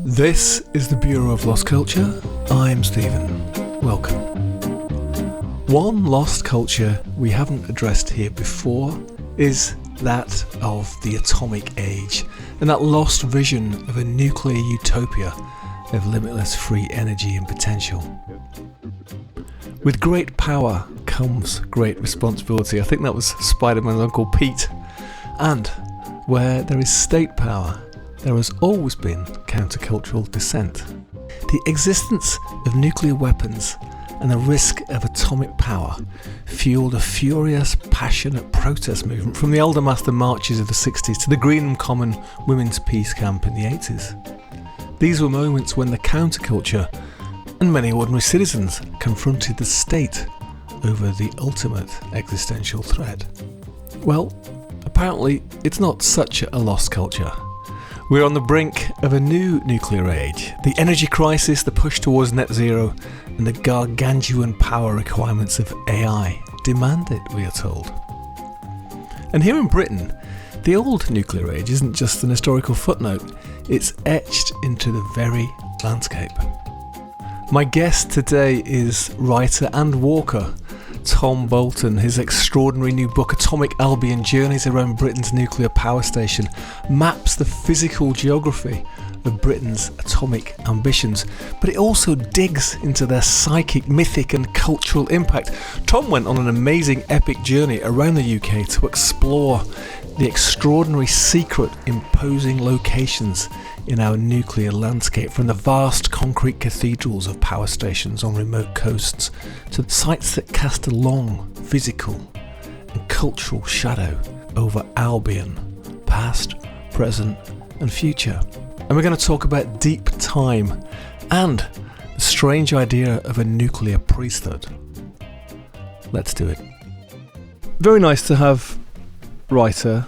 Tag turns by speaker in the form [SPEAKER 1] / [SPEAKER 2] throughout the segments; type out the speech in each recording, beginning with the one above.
[SPEAKER 1] This is the Bureau of Lost Culture. I'm Stephen. Welcome. One lost culture we haven't addressed here before is that of the atomic age and that lost vision of a nuclear utopia of limitless free energy and potential. With great power comes great responsibility. I think that was Spider-Man's Uncle Pete. And where there is state power, there has always been countercultural dissent. The existence of nuclear weapons and the risk of atomic power fueled a furious, passionate protest movement from the Elder Master marches of the 60s to the Greenham Common Women's Peace Camp in the 80s. These were moments when the counterculture and many ordinary citizens confronted the state over the ultimate existential threat. Well, apparently it's not such a lost culture. We're on the brink of a new nuclear age. The energy crisis, the push towards net zero, and the gargantuan power requirements of AI demand it, we are told. And here in Britain, the old nuclear age isn't just an historical footnote, it's etched into the very landscape. My guest today is writer and walker Tom Bolton. His extraordinary new book, Atomic Albion: Journeys Around Britain's Nuclear Power Station, maps the physical geography of Britain's atomic ambitions, but it also digs into their psychic, mythic and cultural impact. Tom went on an amazing epic journey around the UK to explore the extraordinary, secret, imposing locations in our nuclear landscape, from the vast concrete cathedrals of power stations on remote coasts to sites that cast a long physical and cultural shadow over Albion, past, present and future. And we're going to talk about deep time and the strange idea of a nuclear priesthood. Let's do it. Very nice to have writer,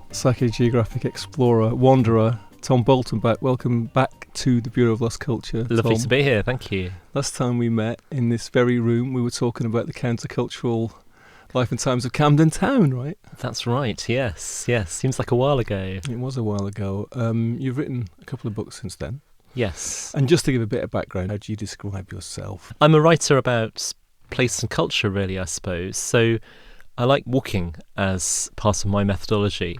[SPEAKER 1] psychogeographic explorer, wanderer, Tom Bolton back. Welcome back to the Bureau of Lost Culture.
[SPEAKER 2] Lovely
[SPEAKER 1] Tom.
[SPEAKER 2] to be here, thank you.
[SPEAKER 1] Last time we met in this very room, we were talking about the countercultural life and times of Camden Town, right?
[SPEAKER 2] That's right, yes. Seems like a while ago.
[SPEAKER 1] It was a while ago. You've written a couple of books since then.
[SPEAKER 2] Yes.
[SPEAKER 1] And just to give a bit of background, how do you describe yourself?
[SPEAKER 2] I'm a writer about place and culture, really, I suppose. So I like walking as part of my methodology.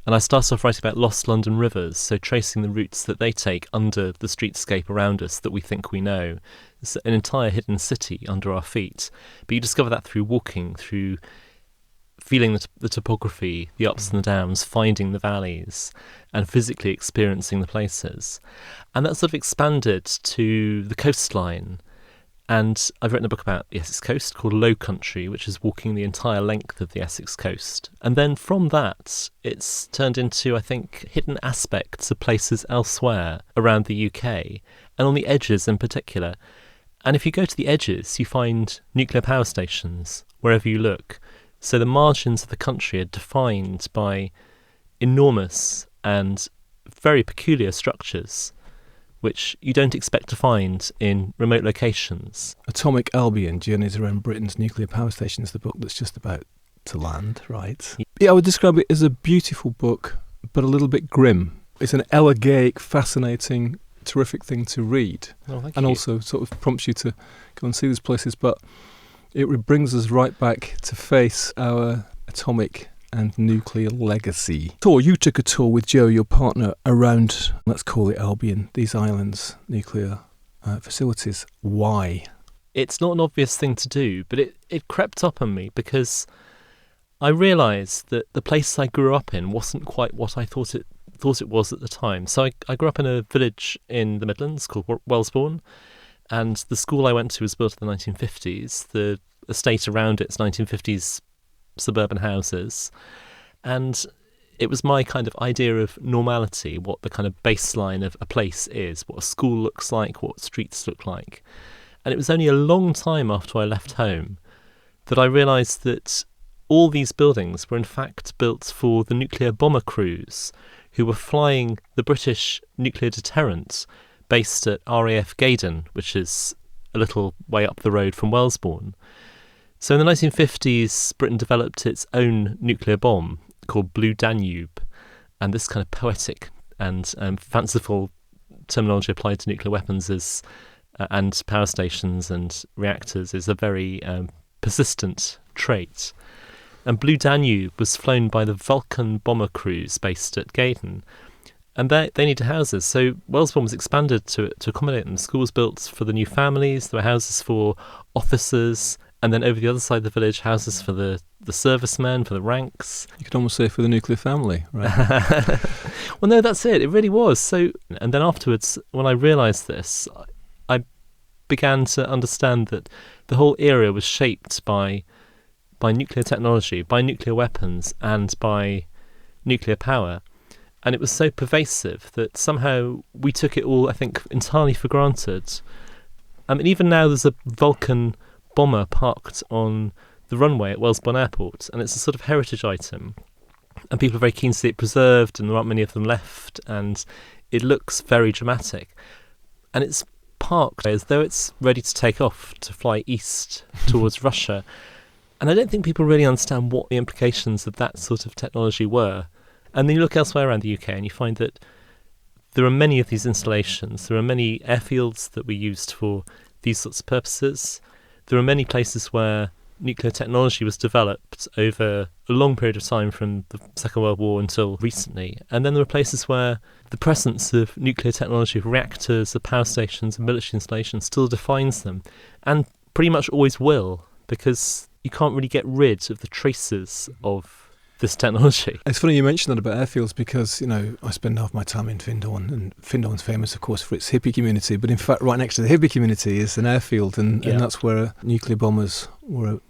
[SPEAKER 2] And I started off writing about lost London rivers, so tracing the routes that they take under the streetscape around us that we think we know. It's an entire hidden city under our feet. But you discover that through walking, through feeling the topography, the ups and the downs, finding the valleys, and physically experiencing the places. And that sort of expanded to the coastline. And I've written a book about the Essex coast called Low Country, which is walking the entire length of the Essex coast. And then from that, it's turned into, I think, hidden aspects of places elsewhere around the UK, and on the edges in particular. And if you go to the edges, you find nuclear power stations wherever you look. So the margins of the country are defined by enormous and very peculiar structures, which you don't expect to find in remote locations.
[SPEAKER 1] Atomic Albion: Journeys Around Britain's Nuclear Power Station is the book that's just about to land, right? Yeah, I would describe it as a beautiful book, but a little bit grim. It's an elegiac, fascinating, terrific thing to read.
[SPEAKER 2] Oh, thank
[SPEAKER 1] and
[SPEAKER 2] you.
[SPEAKER 1] Also sort of prompts you to go and see these places, but it brings us right back to face our atomic and nuclear legacy. So you took a tour with Joe, your partner, around, let's call it Albion, these islands, nuclear facilities. Why?
[SPEAKER 2] It's not an obvious thing to do, but it crept up on me because I realised that the place I grew up in wasn't quite what I thought it was at the time. So I grew up in a village in the Midlands called Wellesbourne, and the school I went to was built in the 1950s. The estate around it's 1950s suburban houses, and it was my kind of idea of normality, what the kind of baseline of a place is, what a school looks like, what streets look like. And it was only a long time after I left home that I realised that all these buildings were in fact built for the nuclear bomber crews who were flying the British nuclear deterrent based at RAF Gaydon, which is a little way up the road from Wellesbourne. So in the 1950s, Britain developed its own nuclear bomb called Blue Danube, and this kind of poetic and fanciful terminology applied to nuclear weapons is and power stations and reactors is a very persistent trait. And Blue Danube was flown by the Vulcan bomber crews based at Gaydon. And they needed houses. So Wellesbourne was expanded to accommodate them. Schools built for the new families. There were houses for officers. And then over the other side of the village, houses for the servicemen, for the ranks.
[SPEAKER 1] You could almost say for the nuclear family, right?
[SPEAKER 2] Well, no, that's it. It really was. So, and then afterwards, when I realised this, I began to understand that the whole area was shaped by nuclear technology, by nuclear weapons, and by nuclear power. And it was so pervasive that somehow we took it all, I think, entirely for granted. And even now there's a Vulcan bomber parked on the runway at Wellesbourne Airport, and it's a sort of heritage item. And people are very keen to see it preserved, and there aren't many of them left, and it looks very dramatic. And it's parked as though it's ready to take off to fly east towards Russia. And I don't think people really understand what the implications of that sort of technology were. And then you look elsewhere around the UK and you find that there are many of these installations. There are many airfields that were used for these sorts of purposes. There are many places where nuclear technology was developed over a long period of time from the Second World War until recently. And then there are places where the presence of nuclear technology, of reactors, of power stations, and military installations still defines them, and pretty much always will, because you can't really get rid of the traces of this technology.
[SPEAKER 1] It's funny you mentioned that about airfields because, I spend half my time in Findhorn, and Findhorn's famous, of course, for its hippie community, but in fact, right next to the hippie community is an airfield, and that's where nuclear bombers were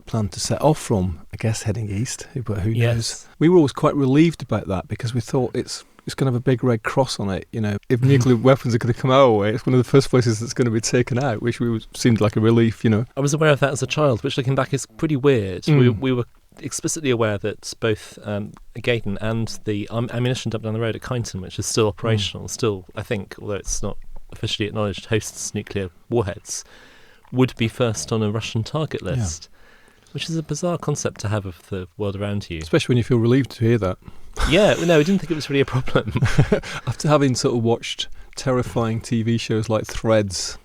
[SPEAKER 1] planned to set off from, I guess, heading east, but who knows? We were always quite relieved about that because we thought it's going to have a big red cross on it. If nuclear weapons are going to come our way, it's one of the first places that's going to be taken out, which seemed like a relief. I
[SPEAKER 2] was aware of that as a child, which looking back is pretty weird. We were explicitly aware that both Gaydon and the ammunition dump down the road at Kyneton, which is still operational, still, I think, although it's not officially acknowledged, hosts nuclear warheads, would be first on a Russian target list. Which is a bizarre concept to have of the world around you.
[SPEAKER 1] Especially when you feel relieved to hear that.
[SPEAKER 2] Yeah, no, I didn't think it was really a problem.
[SPEAKER 1] After having sort of watched terrifying TV shows like Threads,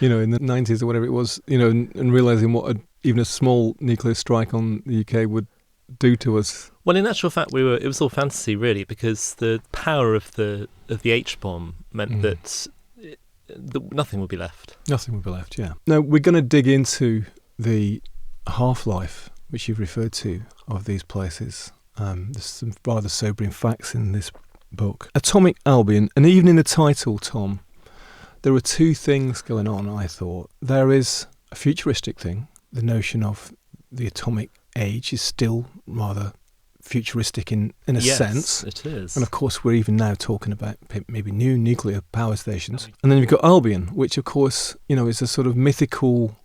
[SPEAKER 1] in the 90s or whatever it was, and realising what even a small nuclear strike on the UK would do to us.
[SPEAKER 2] Well, in actual fact, it was all fantasy, really, because the power of the H-bomb meant that nothing would be left.
[SPEAKER 1] Nothing would be left, yeah. Now, we're going to dig into the half-life, which you've referred to, of these places. There's some rather sobering facts in this book. Atomic Albion, and even in the title, Tom, there are two things going on, I thought. There is a futuristic thing. The notion of the atomic age is still rather futuristic in a sense.
[SPEAKER 2] Yes, it is.
[SPEAKER 1] And of course, we're even now talking about maybe new nuclear power stations. And then you've got Albion, which of course, is a sort of mythical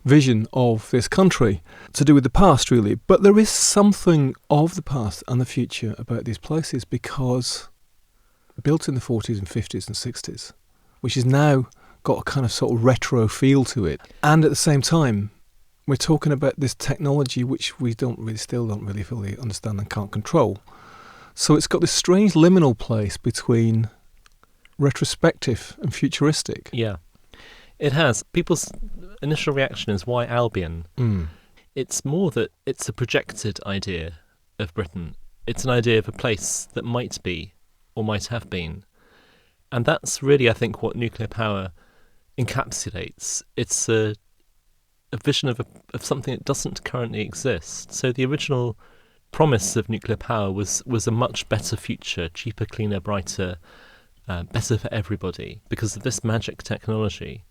[SPEAKER 1] vision of this country to do with the past, really. But there is something of the past and the future about these places because built in the 40s and 50s and 60s, which has now got a kind of sort of retro feel to it. And at the same time, we're talking about this technology which we still don't really fully understand and can't control. So it's got this strange liminal place between retrospective and futuristic.
[SPEAKER 2] Yeah, it has. People's initial reaction is, why Albion? It's more that it's a projected idea of Britain. It's an idea of a place that might be or might have been. And that's really, I think, what nuclear power encapsulates. It's a vision of something that doesn't currently exist. So the original promise of nuclear power was a much better future, cheaper, cleaner, brighter, better for everybody because of this magic technology.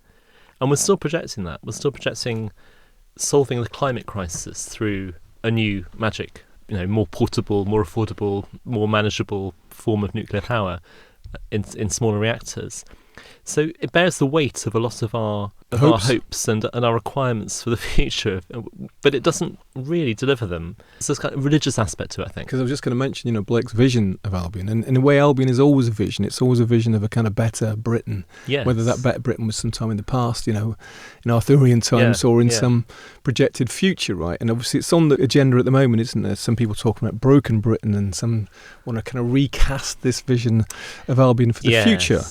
[SPEAKER 2] And we're still projecting that. We're still projecting solving the climate crisis through a new magic, more portable, more affordable, more manageable form of nuclear power in smaller reactors. So it bears the weight of a lot of our hopes and our requirements for the future, but it doesn't really deliver them. There's this kind of religious aspect to it, I think.
[SPEAKER 1] Because I was just going to mention, Blake's vision of Albion, and in a way Albion is always a vision. It's always a vision of a kind of better Britain.
[SPEAKER 2] Yes.
[SPEAKER 1] Whether that better Britain was sometime in the past, in Arthurian times or in some projected future, right? And obviously it's on the agenda at the moment, isn't there? Some people talking about broken Britain, and some want to kind of recast this vision of Albion for the future.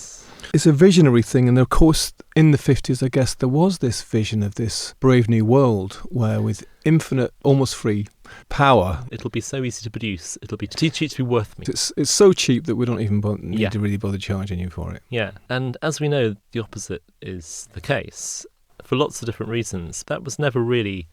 [SPEAKER 1] It's a visionary thing, and of course in the 50s I guess there was this vision of this brave new world where with infinite, almost free power,
[SPEAKER 2] it'll be so easy to produce, it'll be too cheap to be worth me.
[SPEAKER 1] It's so cheap that we don't even need to really bother charging you for it.
[SPEAKER 2] Yeah, and as we know, the opposite is the case for lots of different reasons. That was never really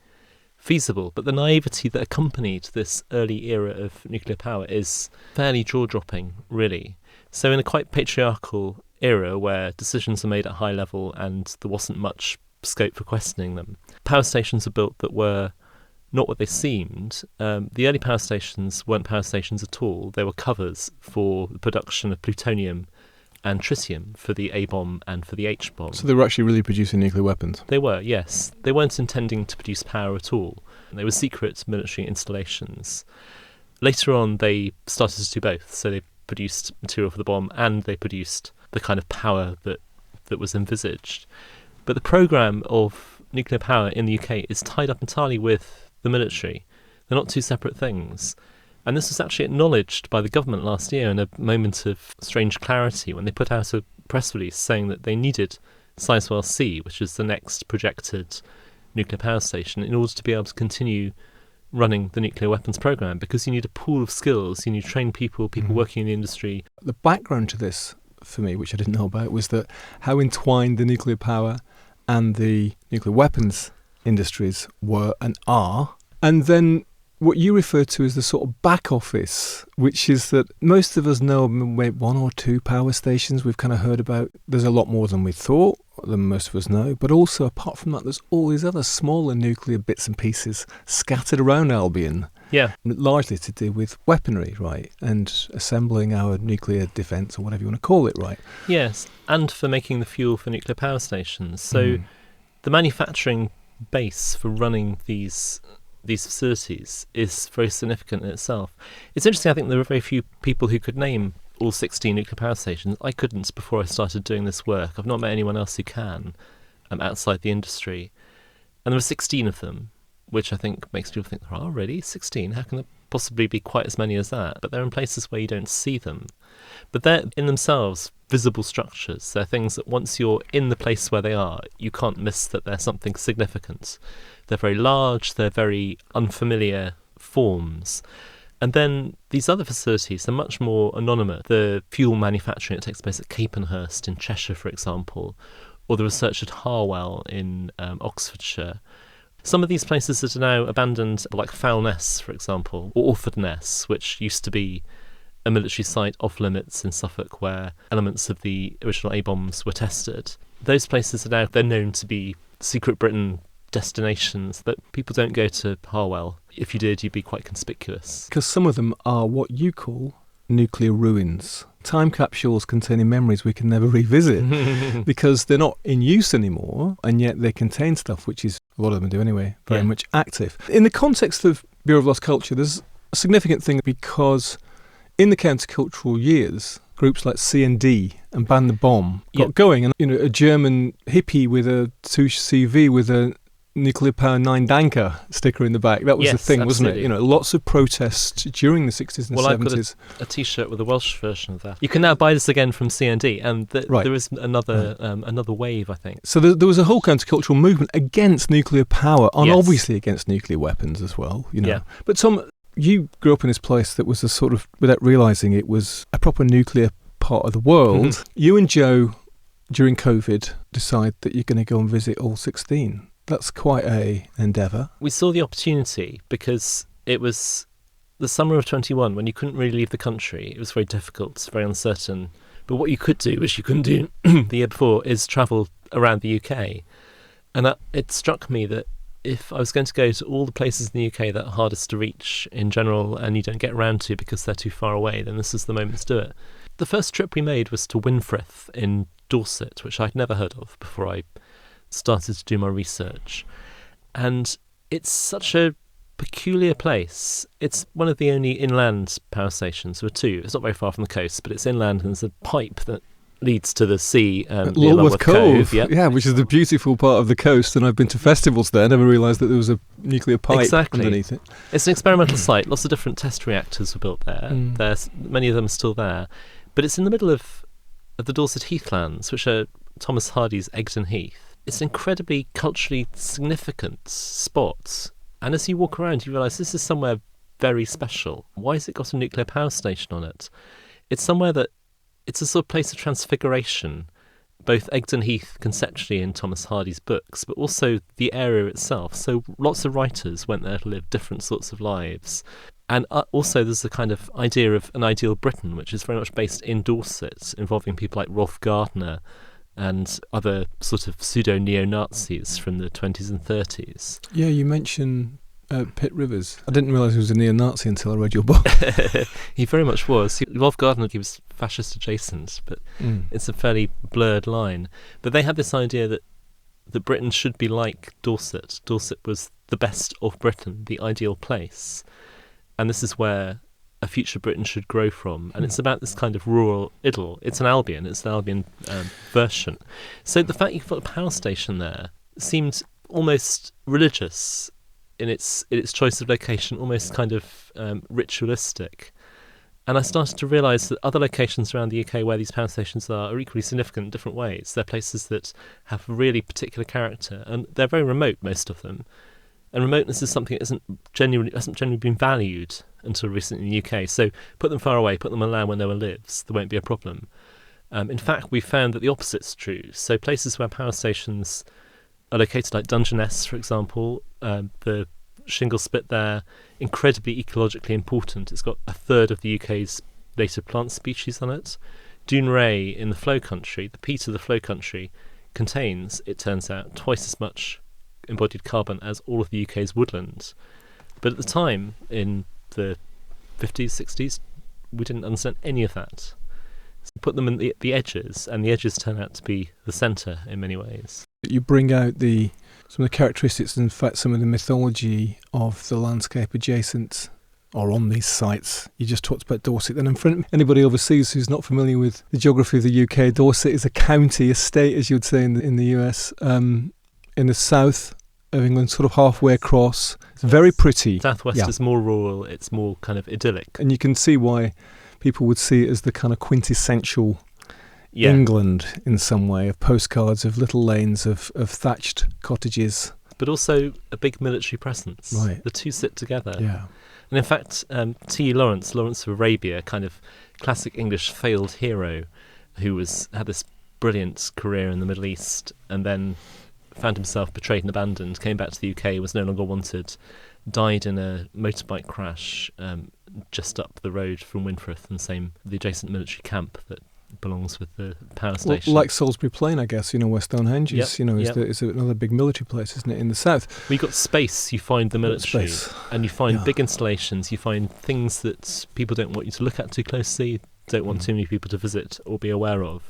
[SPEAKER 2] feasible, but the naivety that accompanied this early era of nuclear power is fairly jaw-dropping, really. So in a quite patriarchal era where decisions are made at high level and there wasn't much scope for questioning them, power stations were built that were not what they seemed. The early power stations weren't power stations at all. They were covers for the production of plutonium and tritium for the A-bomb and for the H-bomb.
[SPEAKER 1] So they were actually really producing nuclear weapons?
[SPEAKER 2] They were, yes. They weren't intending to produce power at all. They were secret military installations. Later on, they started to do both. So they produced material for the bomb and they produced the kind of power that was envisaged. But the programme of nuclear power in the UK is tied up entirely with the military. They're not two separate things. And this was actually acknowledged by the government last year in a moment of strange clarity when they put out a press release saying that they needed Sizewell C, which is the next projected nuclear power station, in order to be able to continue running the nuclear weapons programme, because you need a pool of skills, you need trained people working in the industry.
[SPEAKER 1] The background to this, for me, which I didn't know about, was that how entwined the nuclear power and the nuclear weapons industries were and are. And then what you refer to as the sort of back office, which is that most of us know maybe one or two power stations we've kind of heard about. There's a lot more than we thought, than most of us know. But also, apart from that, there's all these other smaller nuclear bits and pieces scattered around Albion.
[SPEAKER 2] Yeah.
[SPEAKER 1] Largely to do with weaponry, right? And assembling our nuclear defence, or whatever you want to call it, right?
[SPEAKER 2] Yes, and for making the fuel for nuclear power stations. So the manufacturing base for running these facilities is very significant in itself. It's interesting, I think there are very few people who could name all 16 nuclear power stations. I couldn't before I started doing this work. I've not met anyone else who can outside the industry. And there are 16 of them, which I think makes people think, oh, really? 16? How can there possibly be quite as many as that? But they're in places where you don't see them. But they're in themselves visible structures. They're things that once you're in the place where they are, you can't miss that they're something significant. They're very large, they're very unfamiliar forms. And then these other facilities are much more anonymous. The fuel manufacturing that takes place at Capenhurst in Cheshire, for example, or the research at Harwell in Oxfordshire. Some of these places that are now abandoned, like Foulness, for example, or Orfordness, which used to be a military site off limits in Suffolk where elements of the original A-bombs were tested. Those places are now, they're known to be secret Britain destinations, but people don't go to Harwell. If you did, you'd be quite conspicuous.
[SPEAKER 1] Because some of them are what you call nuclear ruins. Time capsules containing memories we can never revisit because they're not in use anymore, and yet they contain stuff which is, a lot of them do anyway, very much active. In the context of Bureau of Lost Culture, there's a significant thing because in the countercultural years, groups like C&D and Ban the Bomb got going, and a German hippie with a 2CV with a nuclear power 9 Danker sticker in the back. That was the thing,
[SPEAKER 2] absolutely.
[SPEAKER 1] Wasn't it? Lots of protests during the 60s and 70s.
[SPEAKER 2] I've got a T-shirt with a Welsh version of that. You can now buy this again from C&D, and there is another wave, I think. So
[SPEAKER 1] there was a whole countercultural movement against nuclear power, and obviously against nuclear weapons as well.
[SPEAKER 2] Yeah.
[SPEAKER 1] But Tom, you grew up in this place that was a sort of, without realising it, was a proper nuclear part of the world. You and Joe, during COVID, decide that you're going to go and visit all 16. That's quite an endeavour.
[SPEAKER 2] We saw the opportunity because it was the summer of 21 when you couldn't really leave the country. It was very difficult, very uncertain. But what you could do, which you couldn't do the year before, is travel around the UK. And it struck me that if I was going to go to all the places in the UK that are hardest to reach in general and you don't get around to because they're too far away, then this is the moment to do it. The first trip we made was to Winfrith in Dorset, which I'd never heard of before I started to do my research. And it's such a peculiar place. It's one of the only inland power stations. There are two. It's not very far from the coast, but it's inland, and there's a pipe that leads to the sea near Lulworth Cove.
[SPEAKER 1] Yeah, which is the beautiful part of the coast, and I've been to festivals there. I never realised that there was a nuclear pipe underneath it.
[SPEAKER 2] It's an experimental site. Lots of different test reactors were built there. Many of them are still there. But it's in the middle of of the Dorset Heathlands, which are Thomas Hardy's Egdon Heath. It's an incredibly culturally significant spot. And as you walk around, you realise this is somewhere very special. Why has it got a nuclear power station on it? It's somewhere that it's a sort of place of transfiguration, both Egdon Heath conceptually in Thomas Hardy's books, but also the area itself. So lots of writers went there to live different sorts of lives. And also there's a kind of idea of an ideal Britain, which is very much based in Dorset, involving people like Rolf Gardner and other sort of pseudo-neo-Nazis from the 20s and 30s.
[SPEAKER 1] Yeah, you mentioned Pitt Rivers. I didn't realise he was a neo-Nazi until I read your book.
[SPEAKER 2] He very much was. Rolf Gardner, he was fascist adjacent, but it's a fairly blurred line. But they had this idea that Britain should be like Dorset. Dorset was the best of Britain, the ideal place. And this is where a future Britain should grow from. And it's about this kind of rural idyll. It's an Albion. It's an Albion version. So the fact you've got a power station there seemed almost religious in its choice of location, almost kind of ritualistic. And I started to realise that other locations around the UK where these power stations are equally significant in different ways. They're places that have really particular character, and they're very remote, most of them. And remoteness is something that hasn't genuinely been valued until recently in the UK. So put them far away, put them on land where no one lives, there won't be a problem. In fact, we found that the opposite's true. So places where power stations are located, like Dungeness, for example, the shingle spit there, incredibly ecologically important. It's got a third of the UK's native plant species on it. Dounreay in the flow country, the peat of the flow country, contains, it turns out, twice as much embodied carbon as all of the UK's woodlands. But at the time, in the 50s, 60s, we didn't understand any of that. So put them in the edges, and the edges turn out to be the centre in many ways.
[SPEAKER 1] You bring out some of the characteristics, in fact some of the mythology of the landscape adjacent or on these sites. You just talked about Dorset. And in front of anybody overseas who's not familiar with the geography of the UK, Dorset is a county, a state, as you'd say in the US, in the south of England, sort of halfway across. It's very pretty.
[SPEAKER 2] Southwest is more rural, it's more kind of idyllic.
[SPEAKER 1] And you can see why people would see it as the kind of quintessential England in some way, of postcards of little lanes of thatched cottages.
[SPEAKER 2] But also a big military presence.
[SPEAKER 1] Right.
[SPEAKER 2] The two sit together.
[SPEAKER 1] Yeah.
[SPEAKER 2] And in fact, T. Lawrence of Arabia, kind of classic English failed hero, who had this brilliant career in the Middle East and then found himself betrayed and abandoned, came back to the UK, was no longer wanted, died in a motorbike crash just up the road from Winforth, and the adjacent military camp that belongs with the power station.
[SPEAKER 1] Well, like Salisbury Plain, I guess, where Stonehenge is, is another big military place, isn't it, in the south?
[SPEAKER 2] Well, you've got space, you find the military, and you find big installations, you find things that people don't want you to look at too closely, don't want too many people to visit or be aware of.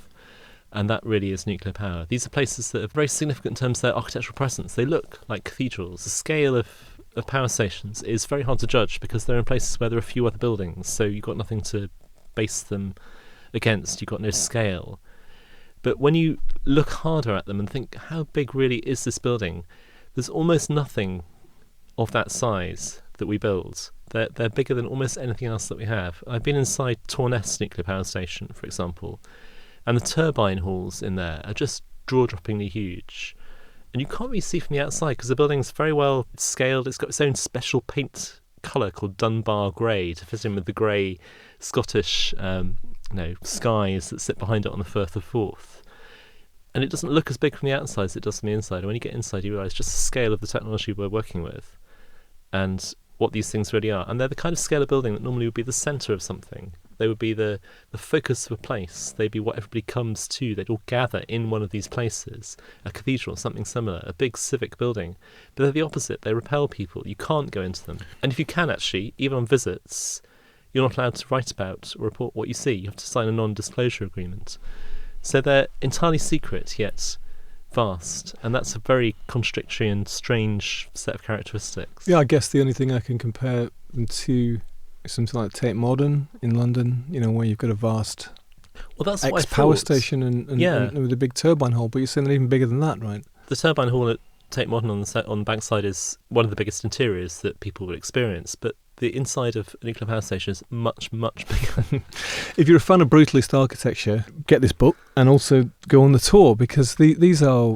[SPEAKER 2] And that really is nuclear power. These are places that are very significant in terms of their architectural presence. They look like cathedrals. The scale of power stations is very hard to judge because they're in places where there are few other buildings, so you've got nothing to base them against. You've got no scale. But when you look harder at them and think, how big really is this building? There's almost nothing of that size that we build. They're bigger than almost anything else that we have. I've been inside Torness nuclear power station, for example, and the turbine halls in there are just jaw-droppingly huge. And you can't really see from the outside because the building's very well scaled. It's got its own special paint colour called Dunbar Grey to fit in with the grey Scottish skies that sit behind it on the Firth of Forth. And it doesn't look as big from the outside as it does from the inside. And when you get inside, you realise just the scale of the technology we're working with and what these things really are. And they're the kind of scale of building that normally would be the centre of something. They would be the focus of a place. They'd be what everybody comes to. They'd all gather in one of these places, a cathedral, something similar, a big civic building. But they're the opposite. They repel people. You can't go into them. And if you can, actually, even on visits, you're not allowed to write about or report what you see. You have to sign a non-disclosure agreement. So they're entirely secret, yet vast. And that's a very contradictory and strange set of characteristics.
[SPEAKER 1] Yeah, I guess the only thing I can compare them to something like Tate Modern in London, where you've got a vast ex-power station and with a big turbine hall, but you're saying they're even bigger than that, right?
[SPEAKER 2] The turbine hall at Tate Modern on the bankside is one of the biggest interiors that people will experience, but the inside of a nuclear power station is much, much bigger.
[SPEAKER 1] If you're a fan of brutalist architecture, get this book and also go on the tour, because these are,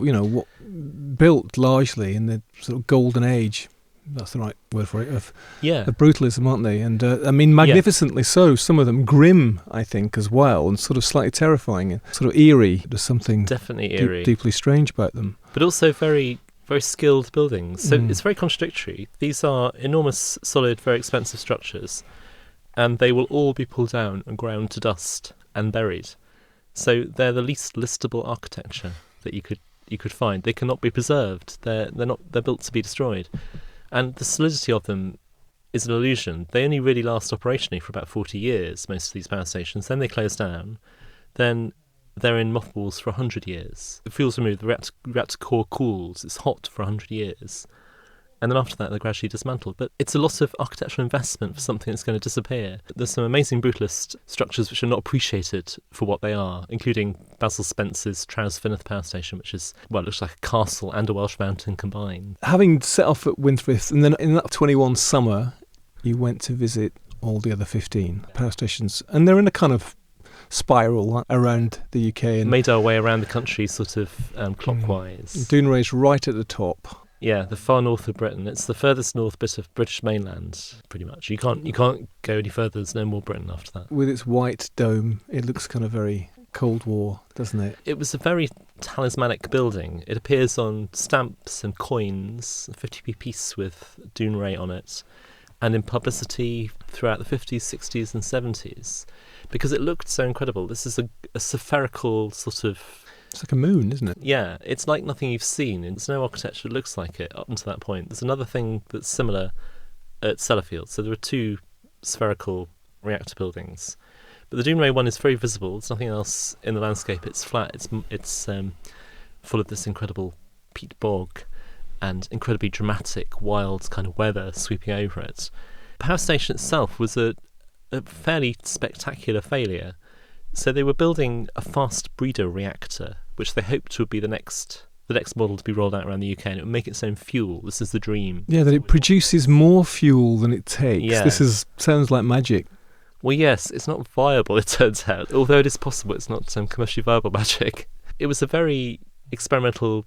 [SPEAKER 1] built largely in the sort of golden age. That's the right word for it, of brutalism, aren't they? And magnificently so. Some of them grim, I think, as well, and sort of slightly terrifying, and sort of eerie. There's something
[SPEAKER 2] definitely eerie,
[SPEAKER 1] deeply strange about them.
[SPEAKER 2] But also very, very skilled buildings. So it's very contradictory. These are enormous, solid, very expensive structures, and they will all be pulled down and ground to dust and buried. So they're the least listable architecture that you could find. They cannot be preserved. They're built to be destroyed. And the solidity of them is an illusion. They only really last operationally for about 40 years, most of these power stations. Then they close down. Then they're in mothballs for 100 years. The fuel's removed, the reactor core cools, it's hot for 100 years. And then after that, they're gradually dismantled. But it's a lot of architectural investment for something that's going to disappear. There's some amazing brutalist structures which are not appreciated for what they are, including Basil Spencer's Trawsfynydd power station, which is, well, it looks like a castle and a Welsh mountain combined. Having
[SPEAKER 1] set off at Winthrith, and then in that 21 summer, you went to visit all the other 15 power stations. And they're in a kind of spiral around the UK. And
[SPEAKER 2] made our way around the country sort of clockwise.
[SPEAKER 1] Dounreay's right at the top.
[SPEAKER 2] Yeah, the far north of Britain. It's the furthest north bit of British mainland, pretty much. You can't go any further. There's no more Britain after that.
[SPEAKER 1] With its white dome, it looks kind of very Cold War, doesn't it?
[SPEAKER 2] It was a very talismanic building. It appears on stamps and coins, a 50p piece with Dounreay on it, and in publicity throughout the 50s, 60s and 70s, because it looked so incredible. This is a spherical sort of...
[SPEAKER 1] It's like a moon, isn't it?
[SPEAKER 2] Yeah, it's like nothing you've seen. There's no architecture that looks like it up until that point. There's another thing that's similar at Sellafield. So there are two spherical reactor buildings. But the Dounreay one is very visible. There's nothing else in the landscape. It's flat. It's full of this incredible peat bog and incredibly dramatic, wild kind of weather sweeping over it. The power station itself was a fairly spectacular failure. So they were building a fast breeder reactor, which they hoped would be the next model to be rolled out around the UK, and it would make its own fuel. This is the dream.
[SPEAKER 1] Yeah, that it produces more fuel than it takes.
[SPEAKER 2] Yeah.
[SPEAKER 1] This sounds like magic.
[SPEAKER 2] Well, yes, it's not viable, it turns out. Although it is possible, it's not commercially viable magic. It was a very experimental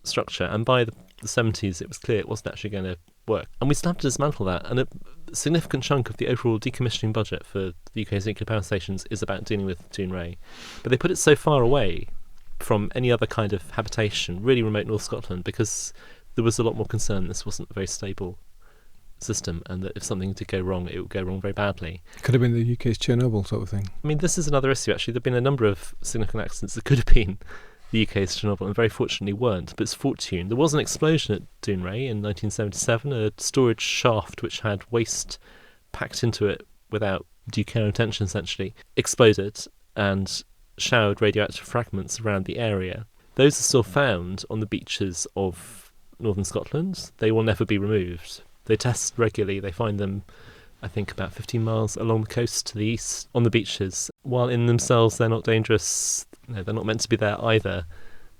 [SPEAKER 2] structure, and by the 70s it was clear it wasn't actually going to work. And we still have to dismantle that, and a significant chunk of the overall decommissioning budget for the UK's nuclear power stations is about dealing with Dounreay. But they put it so far away from any other kind of habitation, really remote North Scotland, because there was a lot more concern this wasn't a very stable system, and that if something did go wrong, it would go wrong very badly.
[SPEAKER 1] Could have been the UK's Chernobyl sort of thing.
[SPEAKER 2] I mean, this is another issue, actually. There have been a number of significant accidents that could have been the UK's Chernobyl, and very fortunately weren't. But it's fortune. There was an explosion at Dounreay in 1977, a storage shaft which had waste packed into it without due care and attention, essentially, exploded and showered radioactive fragments around the area. Those are still found on the beaches of northern Scotland. They will never be removed. They test regularly. They find them, I think, about 15 miles along the coast to the east on the beaches. While in themselves they're not dangerous, no, they're not meant to be there either,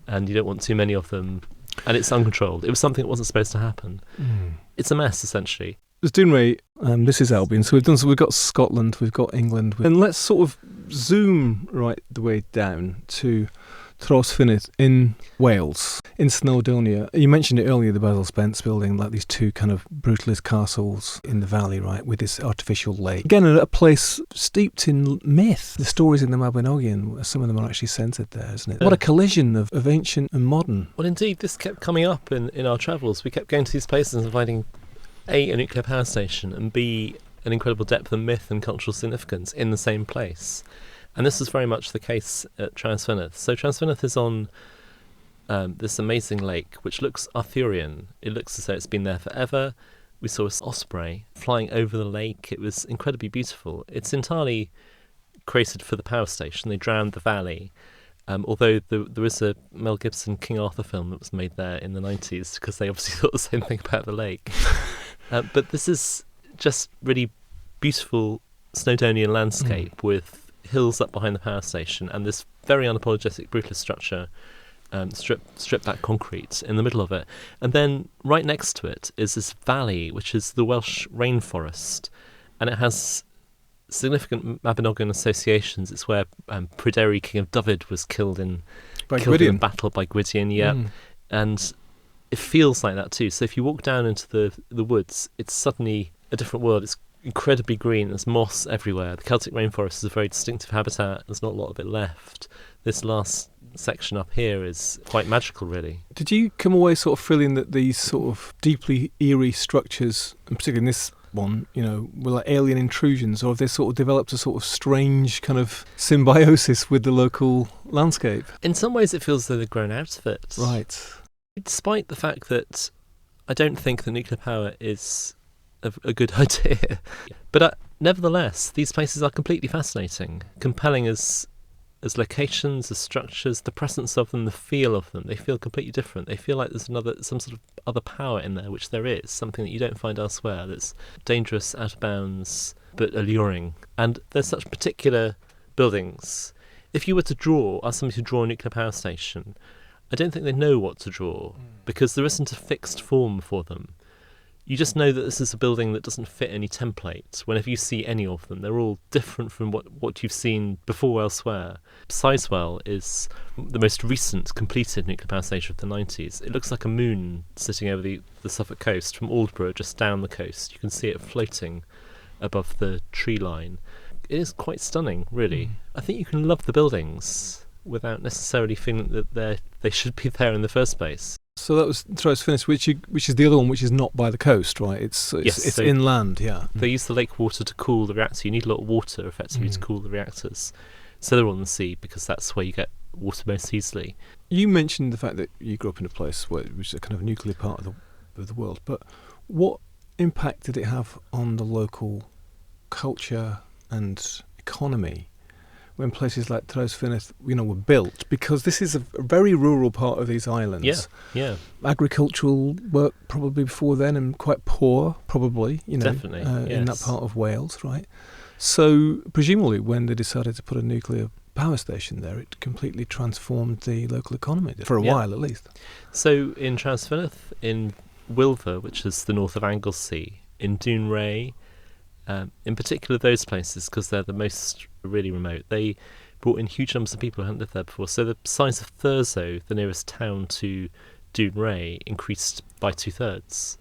[SPEAKER 2] and you don't want too many of them, and it's uncontrolled. It was something that wasn't supposed to happen. It's a mess, essentially.
[SPEAKER 1] There's Dounreay, this is Albion, so we've got Scotland, we've got England, and let's sort of zoom right the way down to Trawsfynydd in Wales, in Snowdonia. You mentioned it earlier, the Basil Spence building, like these two kind of brutalist castles in the valley, right, with this artificial lake. Again, a place steeped in myth. The stories in the Mabinogion, some of them are actually centred there, isn't it? What a collision of ancient and modern.
[SPEAKER 2] Well, indeed, this kept coming up in our travels. We kept going to these places and finding A, a nuclear power station, and B, an incredible depth of myth and cultural significance in the same place. And this is very much the case at Trawsfynydd. So Trawsfynydd is on this amazing lake, which looks Arthurian. It looks as though it's been there forever. We saw an osprey flying over the lake. It was incredibly beautiful. It's entirely created for the power station. They drowned the valley. Although there is a Mel Gibson King Arthur film that was made there in the 90s, because they obviously thought the same thing about the lake. But this is just really beautiful Snowdonian landscape with hills up behind the power station and this very unapologetic brutalist structure strip that concrete in the middle of it. And then right next to it is this valley, which is the Welsh rainforest. And it has significant Mabinogion associations. It's where Pryderi, King of Dyfed, was killed in battle by Gwydion, and it feels like that too. So if you walk down into the woods, it's suddenly a different world. It's incredibly green. There's moss everywhere. The Celtic rainforest is a very distinctive habitat. There's not a lot of it left. This last section up here is quite magical, really.
[SPEAKER 1] Did you come away sort of feeling that these sort of deeply eerie structures, and particularly in this one, were like alien intrusions, or have they sort of developed a sort of strange kind of symbiosis with the local landscape?
[SPEAKER 2] In some ways it feels as though they've grown out of it.
[SPEAKER 1] Right.
[SPEAKER 2] Despite the fact that I don't think that nuclear power is a good idea. But nevertheless, these places are completely fascinating, compelling as locations, as structures, the presence of them, the feel of them. They feel completely different. They feel like there's some sort of other power in there, which there is, something that you don't find elsewhere, that's dangerous, out of bounds, but alluring. And there's such particular buildings. If you were to ask somebody to draw a nuclear power station, I don't think they know what to draw, because there isn't a fixed form for them. You just know that this is a building that doesn't fit any template. Whenever you see any of them, they're all different from what you've seen before elsewhere. Sizewell is the most recent completed nuclear power station of the 90s. It looks like a moon sitting over the Suffolk coast from Aldborough, just down the coast. You can see it floating above the tree line. It is quite stunning, really. I think you can love the buildings without necessarily feeling that they should be there in the first place.
[SPEAKER 1] So that was Troyes Finis, which is the other one, which is not by the coast, right? It's
[SPEAKER 2] so
[SPEAKER 1] inland, yeah.
[SPEAKER 2] They use the lake water to cool the reactor. You need a lot of water, effectively, to cool the reactors. So they're on the sea, because that's where you get water most easily.
[SPEAKER 1] You mentioned the fact that you grew up in a place which is a kind of nuclear part of the world, but what impact did it have on the local culture and economy when places like Troyes Finis, were built? Because this is a very rural part of these islands.
[SPEAKER 2] Yeah.
[SPEAKER 1] Agricultural work probably before then, and quite poor, probably,
[SPEAKER 2] Definitely,
[SPEAKER 1] in that part of Wales, right? So presumably when they decided to put a nuclear power station there, it completely transformed the local economy, for a while at least.
[SPEAKER 2] So in Troyes Finis, in Wilver, which is the north of Anglesey, in Dounreay, in particular those places, because they're the most really remote, they brought in huge numbers of people who hadn't lived there before. So the size of Thurso, the nearest town to Dounreay, increased by 2/3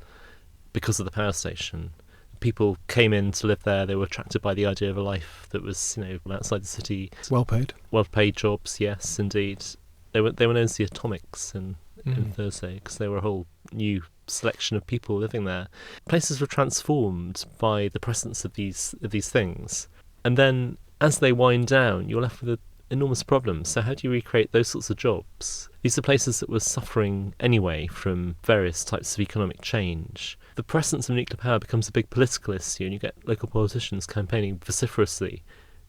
[SPEAKER 2] because of the power station. People came in to live there. They were attracted by the idea of a life that was, outside the city.
[SPEAKER 1] Well paid
[SPEAKER 2] jobs, yes, indeed. They were known as the Atomics in Thurso, because they were a whole new selection of people living there. Places were transformed by the presence of these things, and then as they wind down, you're left with enormous problems. So how do you recreate those sorts of jobs? These are places that were suffering anyway from various types of economic change. The presence of nuclear power becomes a big political issue, and you get local politicians campaigning vociferously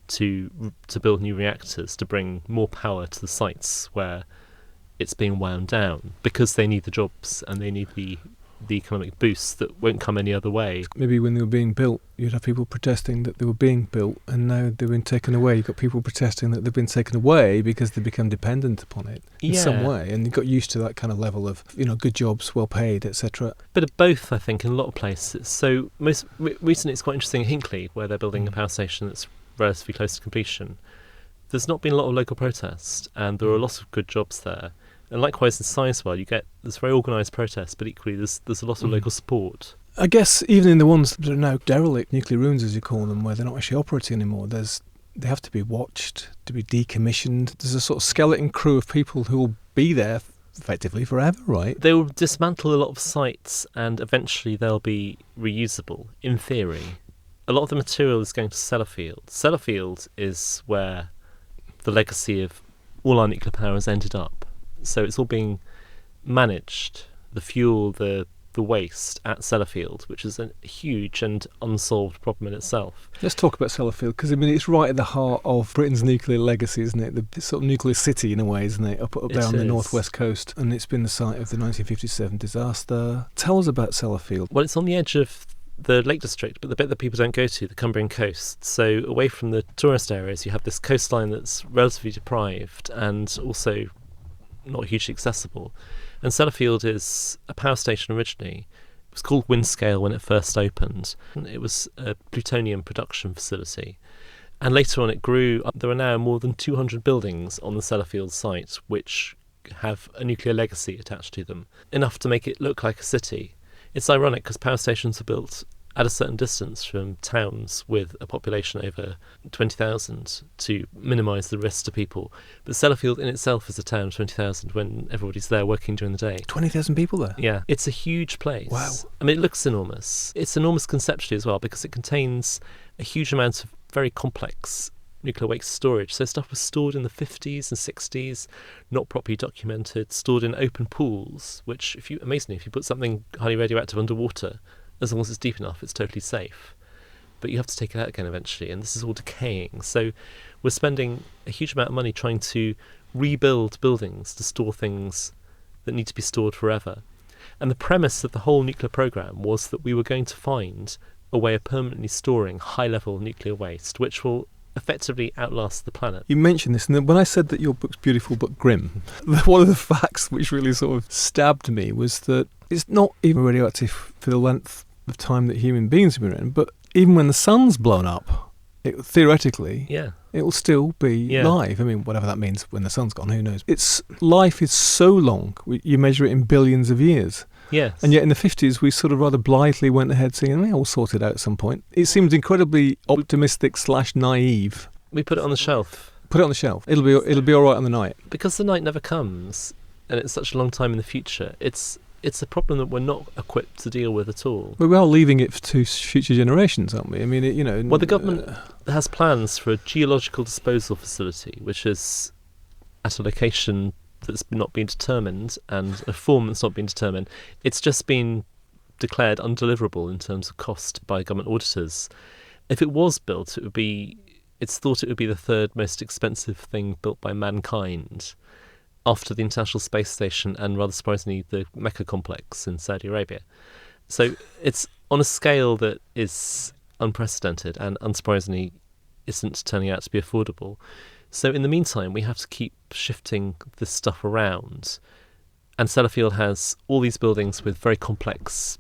[SPEAKER 2] to build new reactors, to bring more power to the sites where it's being wound down, because they need the jobs and they need the economic boosts that won't come any other way.
[SPEAKER 1] Maybe when they were being built, you'd have people protesting that they were being built, and now they've been taken away. You've got people protesting that they've been taken away because they become dependent upon it in some way, and you got used to that kind of level of, good jobs, well paid, etc.
[SPEAKER 2] Bit of both, I think, in a lot of places. So most recently it's quite interesting in Hinckley, where they're building a power station that's relatively close to completion. There's not been a lot of local protest, and there are lots of good jobs there. And likewise in Sizewell, there's very organised protests, but equally there's a lot of local support.
[SPEAKER 1] I guess even in the ones that are now derelict nuclear ruins, as you call them, where they're not actually operating anymore, they have to be watched, to be decommissioned. There's a sort of skeleton crew of people who will be there effectively forever, right?
[SPEAKER 2] They will dismantle a lot of sites, and eventually they'll be reusable, in theory. A lot of the material is going to Sellafield. Sellafield is where the legacy of all our nuclear power has ended up. So it's all being managed, the fuel, the waste at Sellafield, which is a huge and unsolved problem in itself.
[SPEAKER 1] Let's talk about Sellafield, because it's right at the heart of Britain's nuclear legacy, isn't it? The sort of nuclear city in a way, isn't it? Up there on the northwest coast, and it's been the site of the 1957 disaster. Tell us about Sellafield.
[SPEAKER 2] Well, it's on the edge of the Lake District, but the bit that people don't go to, the Cumbrian coast. So away from the tourist areas, you have this coastline that's relatively deprived, and also not hugely accessible. And Sellafield is a power station originally. It was called Windscale when it first opened. It was a plutonium production facility. And later on it grew. There are now more than 200 buildings on the Sellafield site which have a nuclear legacy attached to them, enough to make it look like a city. It's ironic because power stations are built at a certain distance from towns with a population over 20,000 to minimise the risk to people. But Sellafield in itself is a town of 20,000 when everybody's there working during the day.
[SPEAKER 1] 20,000 people there?
[SPEAKER 2] Yeah. It's a huge place.
[SPEAKER 1] Wow.
[SPEAKER 2] I mean, it looks enormous. It's enormous conceptually as well because it contains a huge amount of very complex nuclear waste storage. So stuff was stored in the 50s and 60s, not properly documented, stored in open pools, which, amazingly, if you put something highly radioactive underwater, as long as it's deep enough, it's totally safe. But you have to take it out again eventually, and this is all decaying. So we're spending a huge amount of money trying to rebuild buildings to store things that need to be stored forever. And the premise of the whole nuclear program was that we were going to find a way of permanently storing high-level nuclear waste, which will effectively outlast the planet.
[SPEAKER 1] You mentioned this, and then when I said that your book's beautiful but grim, one of the facts which really sort of stabbed me was that it's not even radioactive for the length of time that human beings have been around, but even when the sun's blown up, theoretically, it will still be live. I mean, whatever that means when the sun's gone, who knows? Life is so long, you measure it in billions of years.
[SPEAKER 2] Yes.
[SPEAKER 1] And yet in the 50s, we sort of rather blithely went ahead saying, we'll sort it out at some point. It seems incredibly optimistic/naive.
[SPEAKER 2] We put it on the shelf.
[SPEAKER 1] Put it on the shelf. It'll be all right on the night.
[SPEAKER 2] Because the night never comes, and it's such a long time in the future, it's a problem that we're not equipped to deal with at all.
[SPEAKER 1] But we are leaving it to future generations, aren't we? I mean,
[SPEAKER 2] Well, the government has plans for a geological disposal facility, which is at a location that's not been determined and a form that's not been determined. It's just been declared undeliverable in terms of cost by government auditors. If it was built, it's thought it would be the third most expensive thing built by mankind, after the International Space Station and, rather surprisingly, the Mecca complex in Saudi Arabia. So it's on a scale that is unprecedented and, unsurprisingly, isn't turning out to be affordable. So in the meantime, we have to keep shifting this stuff around. And Sellafield has all these buildings with very complex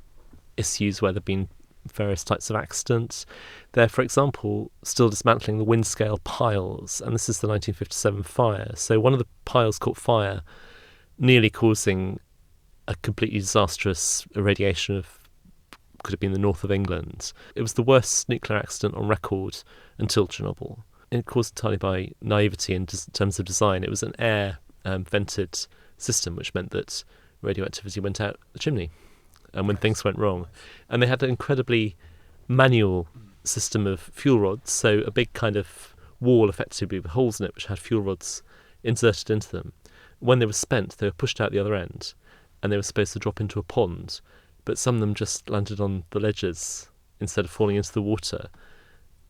[SPEAKER 2] issues where there have been various types of accidents. They're, for example, still dismantling the Windscale piles, and this is the 1957 fire. So one of the piles caught fire, nearly causing a completely disastrous irradiation of, could have been the north of England. It was the worst nuclear accident on record until Chernobyl. It caused entirely by naivety in terms of design. It was an air vented system, which meant that radioactivity went out the chimney and when things went wrong. And they had an incredibly manual system of fuel rods, so a big kind of wall effectively with holes in it which had fuel rods inserted into them. When they were spent, they were pushed out the other end and they were supposed to drop into a pond, but some of them just landed on the ledges instead of falling into the water.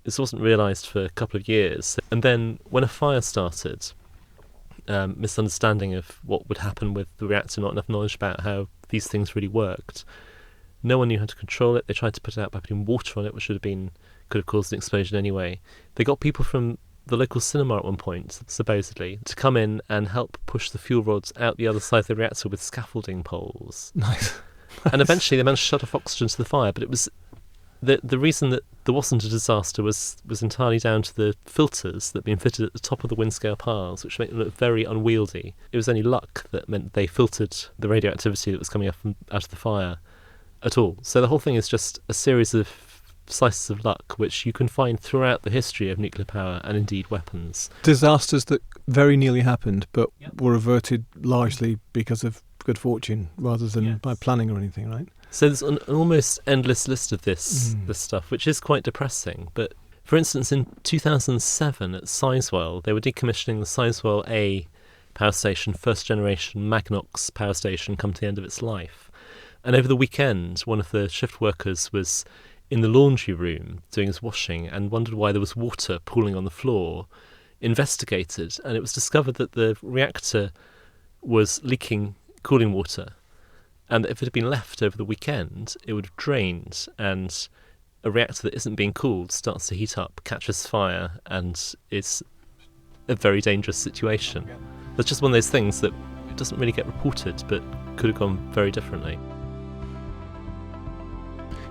[SPEAKER 2] This wasn't realised for a couple of years. And then when a fire started, misunderstanding of what would happen with the reactor, not enough knowledge about how these things really worked. No one knew how to control it. They tried to put it out by putting water on it, which could have caused an explosion anyway. They got people from the local cinema at one point, supposedly, to come in and help push the fuel rods out the other side of the reactor with scaffolding poles.
[SPEAKER 1] Nice.
[SPEAKER 2] And eventually they managed to shut off oxygen to the fire, but it was the reason that there wasn't a disaster was entirely down to the filters that had been fitted at the top of the Windscale piles, which made them look very unwieldy. It was only luck that meant they filtered the radioactivity that was coming out of the fire at all. So the whole thing is just a series of slices of luck which you can find throughout the history of nuclear power and indeed weapons.
[SPEAKER 1] Disasters that very nearly happened but were averted largely because of good fortune rather than by planning or anything, right?
[SPEAKER 2] So there's an almost endless list of this stuff, which is quite depressing. But for instance, in 2007 at Sizewell, they were decommissioning the Sizewell A power station, first generation Magnox power station, come to the end of its life. And over the weekend, one of the shift workers was in the laundry room doing his washing and wondered why there was water pooling on the floor, investigated, and it was discovered that the reactor was leaking cooling water. And if it had been left over the weekend, it would have drained, and a reactor that isn't being cooled starts to heat up, catches fire, and is a very dangerous situation. That's just one of those things that doesn't really get reported, but could have gone very differently.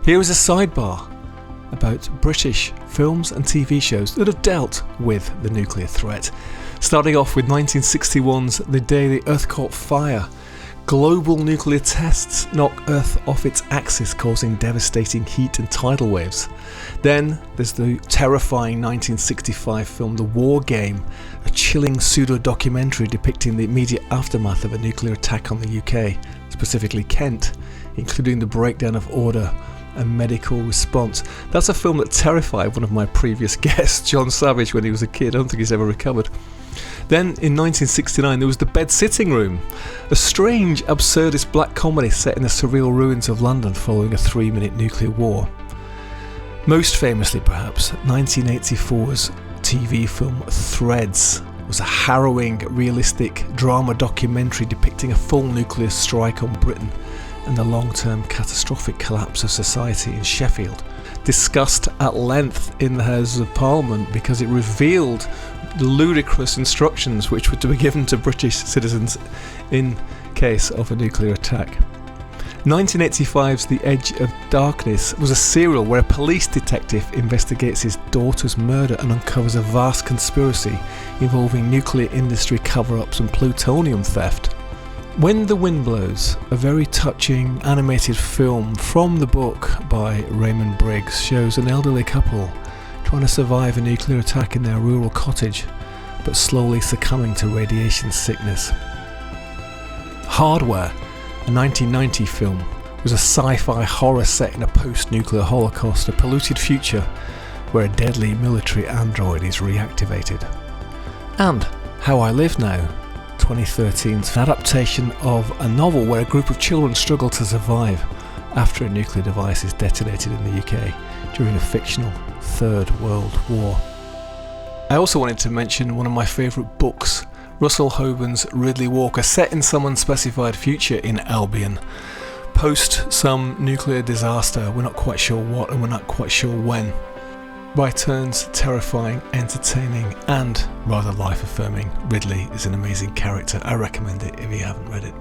[SPEAKER 1] Here is a sidebar about British films and TV shows that have dealt with the nuclear threat. Starting off with 1961's The Day the Earth Caught Fire. Global nuclear tests knock Earth off its axis, causing devastating heat and tidal waves. Then there's the terrifying 1965 film The War Game, a chilling pseudo-documentary depicting the immediate aftermath of a nuclear attack on the UK, specifically Kent, including the breakdown of order and medical response. That's a film that terrified one of my previous guests, John Savage, when he was a kid. I don't think he's ever recovered. Then in 1969 there was The Bed Sitting Room, a strange absurdist black comedy set in the surreal ruins of London following a 3-minute nuclear war. Most famously perhaps, 1984's TV film Threads was a harrowing, realistic drama documentary depicting a full nuclear strike on Britain and the long-term catastrophic collapse of society in Sheffield, discussed at length in the Houses of Parliament because it revealed the ludicrous instructions which were to be given to British citizens in case of a nuclear attack. 1985's The Edge of Darkness was a serial where a police detective investigates his daughter's murder and uncovers a vast conspiracy involving nuclear industry cover-ups and plutonium theft. When the Wind Blows, a very touching animated film from the book by Raymond Briggs, shows an elderly couple trying to survive a nuclear attack in their rural cottage, but slowly succumbing to radiation sickness. Hardware, a 1990 film, was a sci-fi horror set in a post-nuclear holocaust, a polluted future where a deadly military android is reactivated. And How I Live Now, 2013's adaptation of a novel where a group of children struggle to survive after a nuclear device is detonated in the UK during a fictional Third World War. I also wanted to mention one of my favourite books, Russell Hoban's Ridley Walker, set in some unspecified future in Albion. Post some nuclear disaster, we're not quite sure what and we're not quite sure when. By turns terrifying, entertaining and rather life-affirming, Ridley is an amazing character. I recommend it if you haven't read it.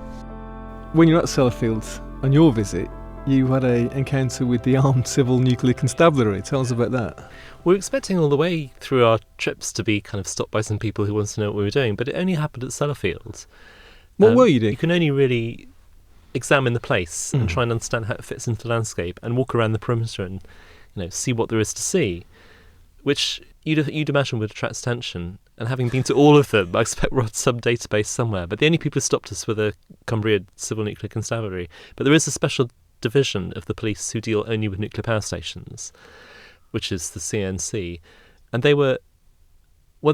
[SPEAKER 1] When you're at Sellafield on your visit, you had an encounter with the armed civil nuclear constabulary. Tell us about that.
[SPEAKER 2] We were expecting all the way through our trips to be kind of stopped by some people who wanted to know what we were doing, but it only happened at Sellafield.
[SPEAKER 1] What were you doing?
[SPEAKER 2] You can only really examine the place and try and understand how it fits into the landscape and walk around the perimeter and see what there is to see, which you'd imagine would attract attention. And having been to all of them, I expect we're on some database somewhere. But the only people who stopped us were the Cumbria Civil Nuclear Constabulary. But there is a special division of the police who deal only with nuclear power stations, which is the CNC. And they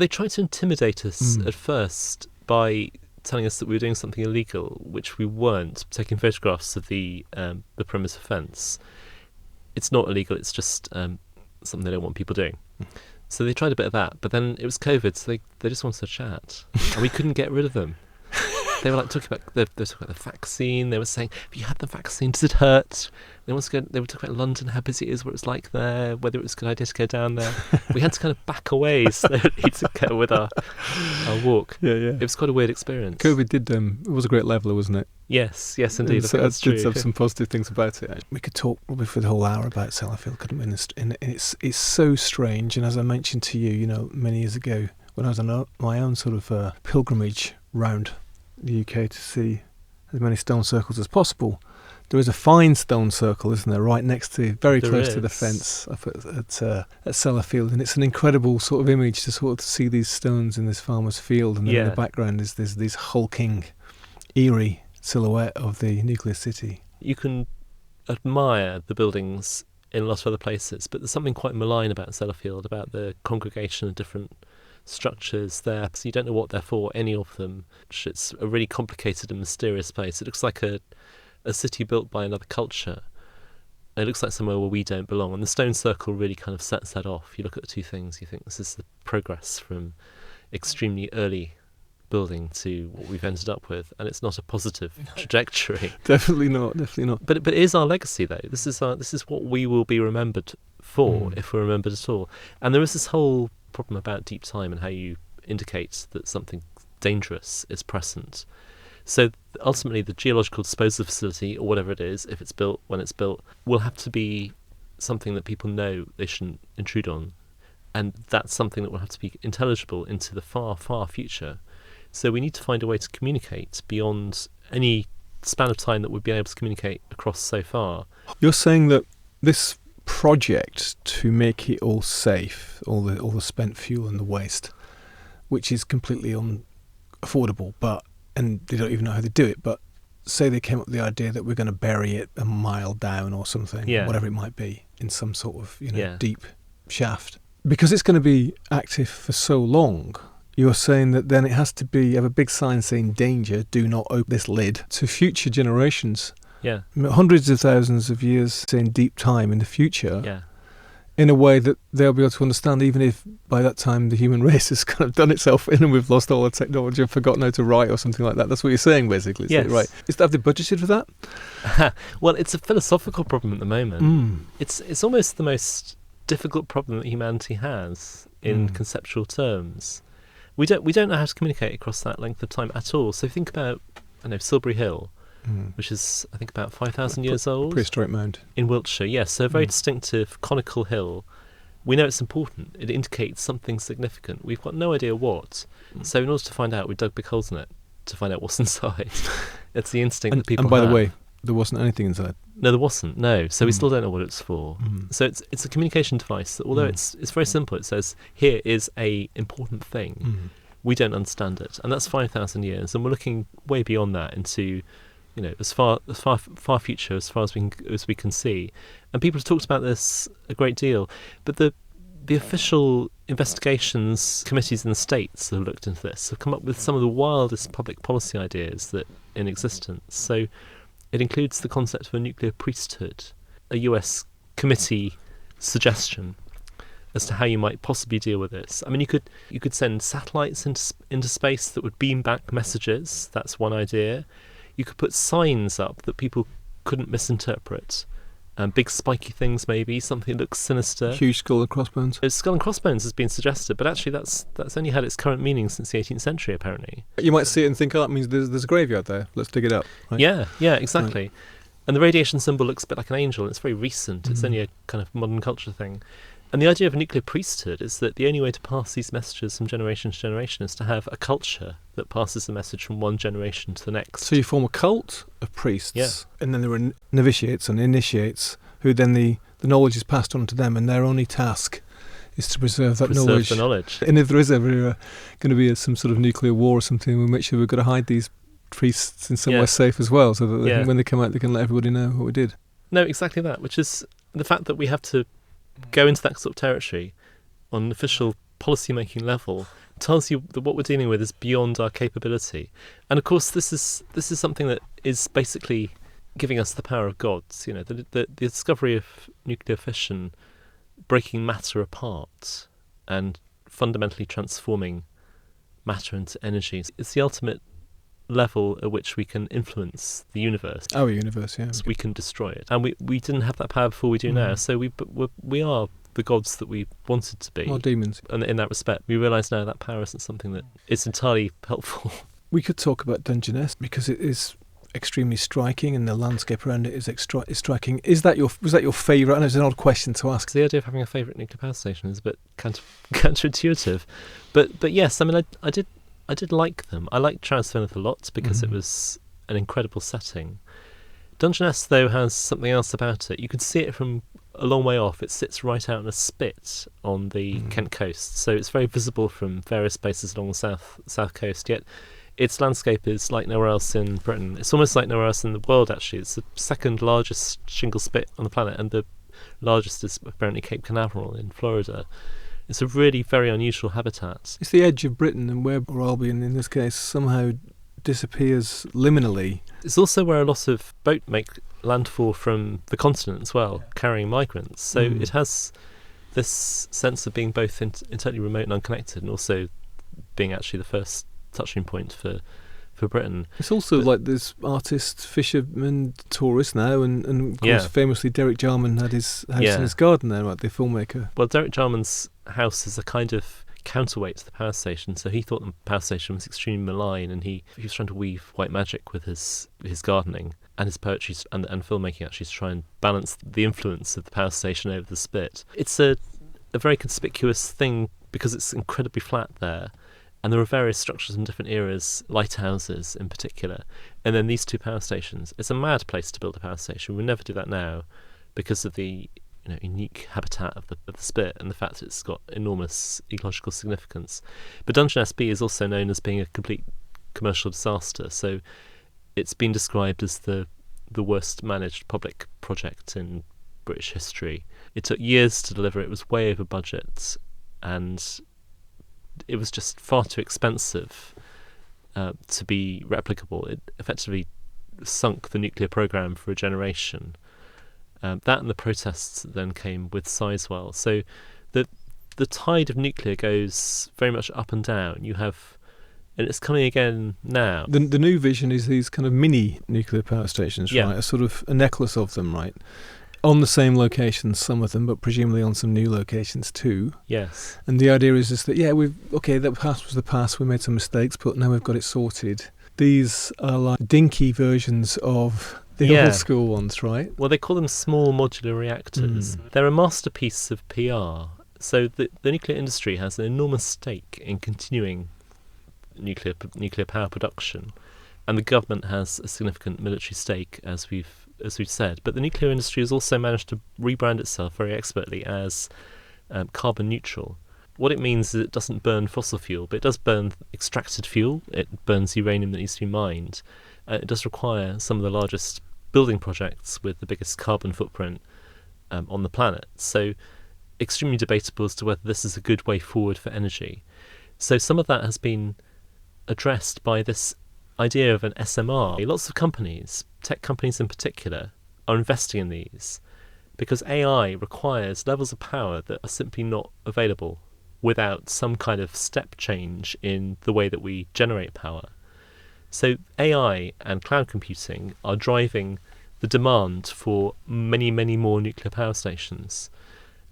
[SPEAKER 2] tried to intimidate us at first by telling us that we were doing something illegal, which we weren't, taking photographs of the perimeter fence. It's not illegal, it's just something they don't want people doing. So they tried a bit of that, but then it was COVID, so they just wanted to chat, and we couldn't get rid of them. They were talking about the vaccine. They were saying, "Have you had the vaccine? Does it hurt?" They were talking about London, how busy it is, what it's like there, whether it was a good idea to go down there. We had to kind of back away slowly to go with our walk. Yeah. It was quite a weird experience.
[SPEAKER 1] COVID did it was a great leveler, wasn't it?
[SPEAKER 2] Yes, indeed.
[SPEAKER 1] So that did have some positive things about it. We could talk probably for the whole hour about Sellafield, couldn't we? And it's so strange. And as I mentioned to you, many years ago, when I was on my own sort of pilgrimage round the UK to see as many stone circles as possible, there is a fine stone circle, isn't there, right next to, very close to the fence up at Sellafield, and it's an incredible sort of image to sort of see these stones in this farmer's field, and then in the background is there's this hulking, eerie silhouette of the nuclear city.
[SPEAKER 2] You can admire the buildings in a lot of other places, but there's something quite malign about Sellafield, about the congregation of different structures there, so you don't know what they're for, any of them. It's a really complicated and mysterious place. It looks like a city built by another culture. It looks like somewhere where we don't belong, and the stone circle really kind of sets that off. You look at the two things, you think this is the progress from extremely early building to what we've ended up with, and it's not a positive trajectory.
[SPEAKER 1] Definitely not.
[SPEAKER 2] But it is our legacy, though. This is what we will be remembered for, if we're remembered at all. And there is this whole problem about deep time and how you indicate that something dangerous is present. So ultimately, the geological disposal facility, or whatever it is, if it's built, when it's built, will have to be something that people know they shouldn't intrude on. And that's something that will have to be intelligible into the far, far future. So we need to find a way to communicate beyond any span of time that we've been able to communicate across so far.
[SPEAKER 1] You're saying that this project to make it all safe, all the spent fuel and the waste, which is completely unaffordable, and they don't even know how to do it, but say they came up with the idea that we're going to bury it a mile down or something, whatever it might be, in some sort of deep shaft. Because it's going to be active for so long, you're saying that then it has to have a big sign saying danger, do not open this lid, to future generations.
[SPEAKER 2] Yeah.
[SPEAKER 1] Hundreds of thousands of years saying deep time in the future.
[SPEAKER 2] Yeah.
[SPEAKER 1] In a way that they'll be able to understand, even if by that time the human race has kind of done itself in and we've lost all the technology and forgotten how to write or something like that. That's what you're saying, basically.
[SPEAKER 2] Yes.
[SPEAKER 1] Right. Have they budgeted for that?
[SPEAKER 2] Well, it's a philosophical problem at the moment. It's almost the most difficult problem that humanity has in conceptual terms. We don't know how to communicate across that length of time at all. So think about, Silbury Hill, which is, I think, about 5,000 years old.
[SPEAKER 1] Prehistoric mound.
[SPEAKER 2] In Wiltshire, yes. So a very distinctive conical hill. We know it's important. It indicates something significant. We've got no idea what. So in order to find out, we dug big holes in it to find out what's inside. It's the instinct that people have.
[SPEAKER 1] And by the way, there wasn't anything inside.
[SPEAKER 2] No, there wasn't. No. So we still don't know what it's for. So it's a communication device that, although it's very simple, it says, here is a important thing. We don't understand it. And that's 5,000 years. And we're looking way beyond that into, as far future as far as we can see. And people have talked about this a great deal. But the official investigations committees in the States that have looked into this have come up with some of the wildest public policy ideas that in existence. So it includes the concept of a nuclear priesthood, a US committee suggestion as to how you might possibly deal with this. I mean, you could send satellites into space that would beam back messages. That's one idea. You could put signs up that people couldn't misinterpret. Big spiky things, maybe something that looks sinister.
[SPEAKER 1] Huge skull and crossbones.
[SPEAKER 2] Skull and crossbones has been suggested, but actually that's only had its current meaning since the 18th century, apparently.
[SPEAKER 1] You might see it and think, that means there's a graveyard there. Let's dig it up. Right?
[SPEAKER 2] Yeah, exactly. Right. And the radiation symbol looks a bit like an angel. It's very recent. It's only a kind of modern culture thing. And the idea of a nuclear priesthood is that the only way to pass these messages from generation to generation is to have a culture that passes the message from one generation to the next.
[SPEAKER 1] So you form a cult of priests, and then there are novitiates and initiates, who then the knowledge is passed on to them, and their only task is to preserve the knowledge. And if there is ever going to be some sort of nuclear war or something, we'll make sure we've got to hide these priests in somewhere safe as well, so that when they come out, they can let everybody know what we did.
[SPEAKER 2] No, exactly that, which is the fact that we have to go into that sort of territory on an official policy-making level tells you that what we're dealing with is beyond our capability. And of course, this is something that is basically giving us the power of gods. The discovery of nuclear fission, breaking matter apart and fundamentally transforming matter into energy. It's the ultimate level at which we can influence the universe.
[SPEAKER 1] Our universe, yeah.
[SPEAKER 2] So we can destroy it. And we didn't have that power before we do now. So we are the gods that we wanted to be.
[SPEAKER 1] Or demons.
[SPEAKER 2] And in that respect, we realise now that power isn't something that is entirely helpful.
[SPEAKER 1] We could talk about Dungeness because it is extremely striking and the landscape around it is striking. Was that your favourite? I know it's an odd question to ask.
[SPEAKER 2] The idea of having a favourite nuclear power station is a bit counterintuitive. But yes, I mean, I did like them. I liked Travis a lot because it was an incredible setting. Dungeness, though, has something else about it. You can see it from a long way off. It sits right out in a spit on the Kent coast, so it's very visible from various places along the south coast, yet its landscape is like nowhere else in Britain. It's almost like nowhere else in the world, actually. It's the second largest shingle spit on the planet, and the largest is apparently Cape Canaveral in Florida. It's a really very unusual habitat.
[SPEAKER 1] It's the edge of Britain, and where Albion, in this case, somehow disappears liminally.
[SPEAKER 2] It's also where a lot of boat make landfall from the continent as well, carrying migrants. So it has this sense of being both entirely remote and unconnected, and also being actually the first touching point for Britain. It's
[SPEAKER 1] also like this artist, fisherman, tourist now, and of course famously Derek Jarman had his house in his garden there, right, the filmmaker.
[SPEAKER 2] Well, Derek Jarman's house is a kind of counterweight to the power station. So he thought the power station was extremely malign, and he was trying to weave white magic with his gardening and his poetry and filmmaking, actually, to try and balance the influence of the power station over the spit. It's a very conspicuous thing because it's incredibly flat there, and there are various structures in different eras, lighthouses in particular, and then these two power stations. It's a mad place to build a power station. We'll never do that now because of the unique habitat of the spit and the fact that it's got enormous ecological significance. But Dungeon SB is also known as being a complete commercial disaster, so it's been described as the worst managed public project in British history. It took years to deliver. It was way over budget, and it was just far too expensive to be replicable. It effectively sunk the nuclear programme for a generation. That and the protests that then came with Sizewell. So the tide of nuclear goes very much up and down. You have, and it's coming again now.
[SPEAKER 1] The new vision is these kind of mini nuclear power stations, right? A sort of a necklace of them, right? On the same locations, some of them, but presumably on some new locations too.
[SPEAKER 2] Yes.
[SPEAKER 1] And the idea is just that, the past was the past, we made some mistakes, but now we've got it sorted. These are like dinky versions of the old school ones, right?
[SPEAKER 2] Well, they call them small modular reactors. They're a masterpiece of PR. So the nuclear industry has an enormous stake in continuing nuclear power production, and the government has a significant military stake, as we've said. But the nuclear industry has also managed to rebrand itself very expertly as carbon neutral. What it means is it doesn't burn fossil fuel, but it does burn extracted fuel. It burns uranium that needs to be mined. It does require some of the largest building projects with the biggest carbon footprint on the planet. So extremely debatable as to whether this is a good way forward for energy. So some of that has been addressed by this idea of an SMR. Lots of companies, tech companies in particular, are investing in these because AI requires levels of power that are simply not available without some kind of step change in the way that we generate power. So AI and cloud computing are driving the demand for many, many more nuclear power stations.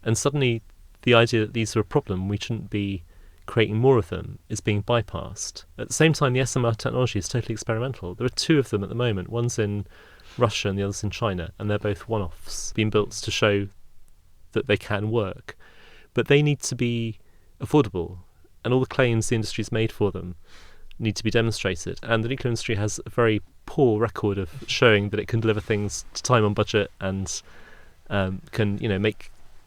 [SPEAKER 2] And suddenly the idea that these are a problem, we shouldn't be creating more of them, is being bypassed. At the same time, the SMR technology is totally experimental. There are two of them at the moment. One's in Russia and the other's in China, and they're both one-offs being built to show that they can work. But they need to be affordable, and all the claims the industry's made for them need to be demonstrated. And the nuclear industry has a very poor record of showing that it can deliver things to time on budget and can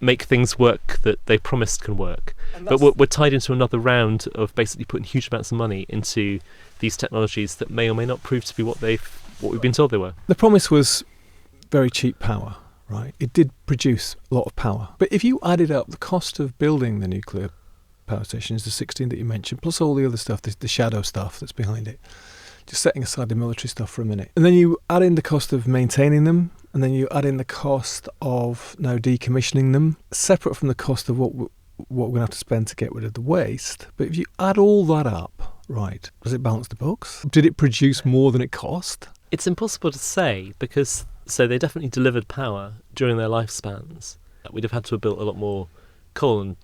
[SPEAKER 2] make things work that they promised can work. But we're tied into another round of basically putting huge amounts of money into these technologies that may or may not prove to be what we've been told they were.
[SPEAKER 1] The promise was very cheap power, right? It did produce a lot of power. But if you added up the cost of building the nuclear power stations, the 16 that you mentioned, plus all the other stuff, the shadow stuff that's behind it, just setting aside the military stuff for a minute, and then you add in the cost of maintaining them, and then you add in the cost of now decommissioning them, separate from the cost of what we're going to have to spend to get rid of the waste. But if you add all that up, right, does it balance the books? Did it produce more than it cost?
[SPEAKER 2] It's impossible to say because they definitely delivered power during their lifespans. We'd have had to have built a lot more coal and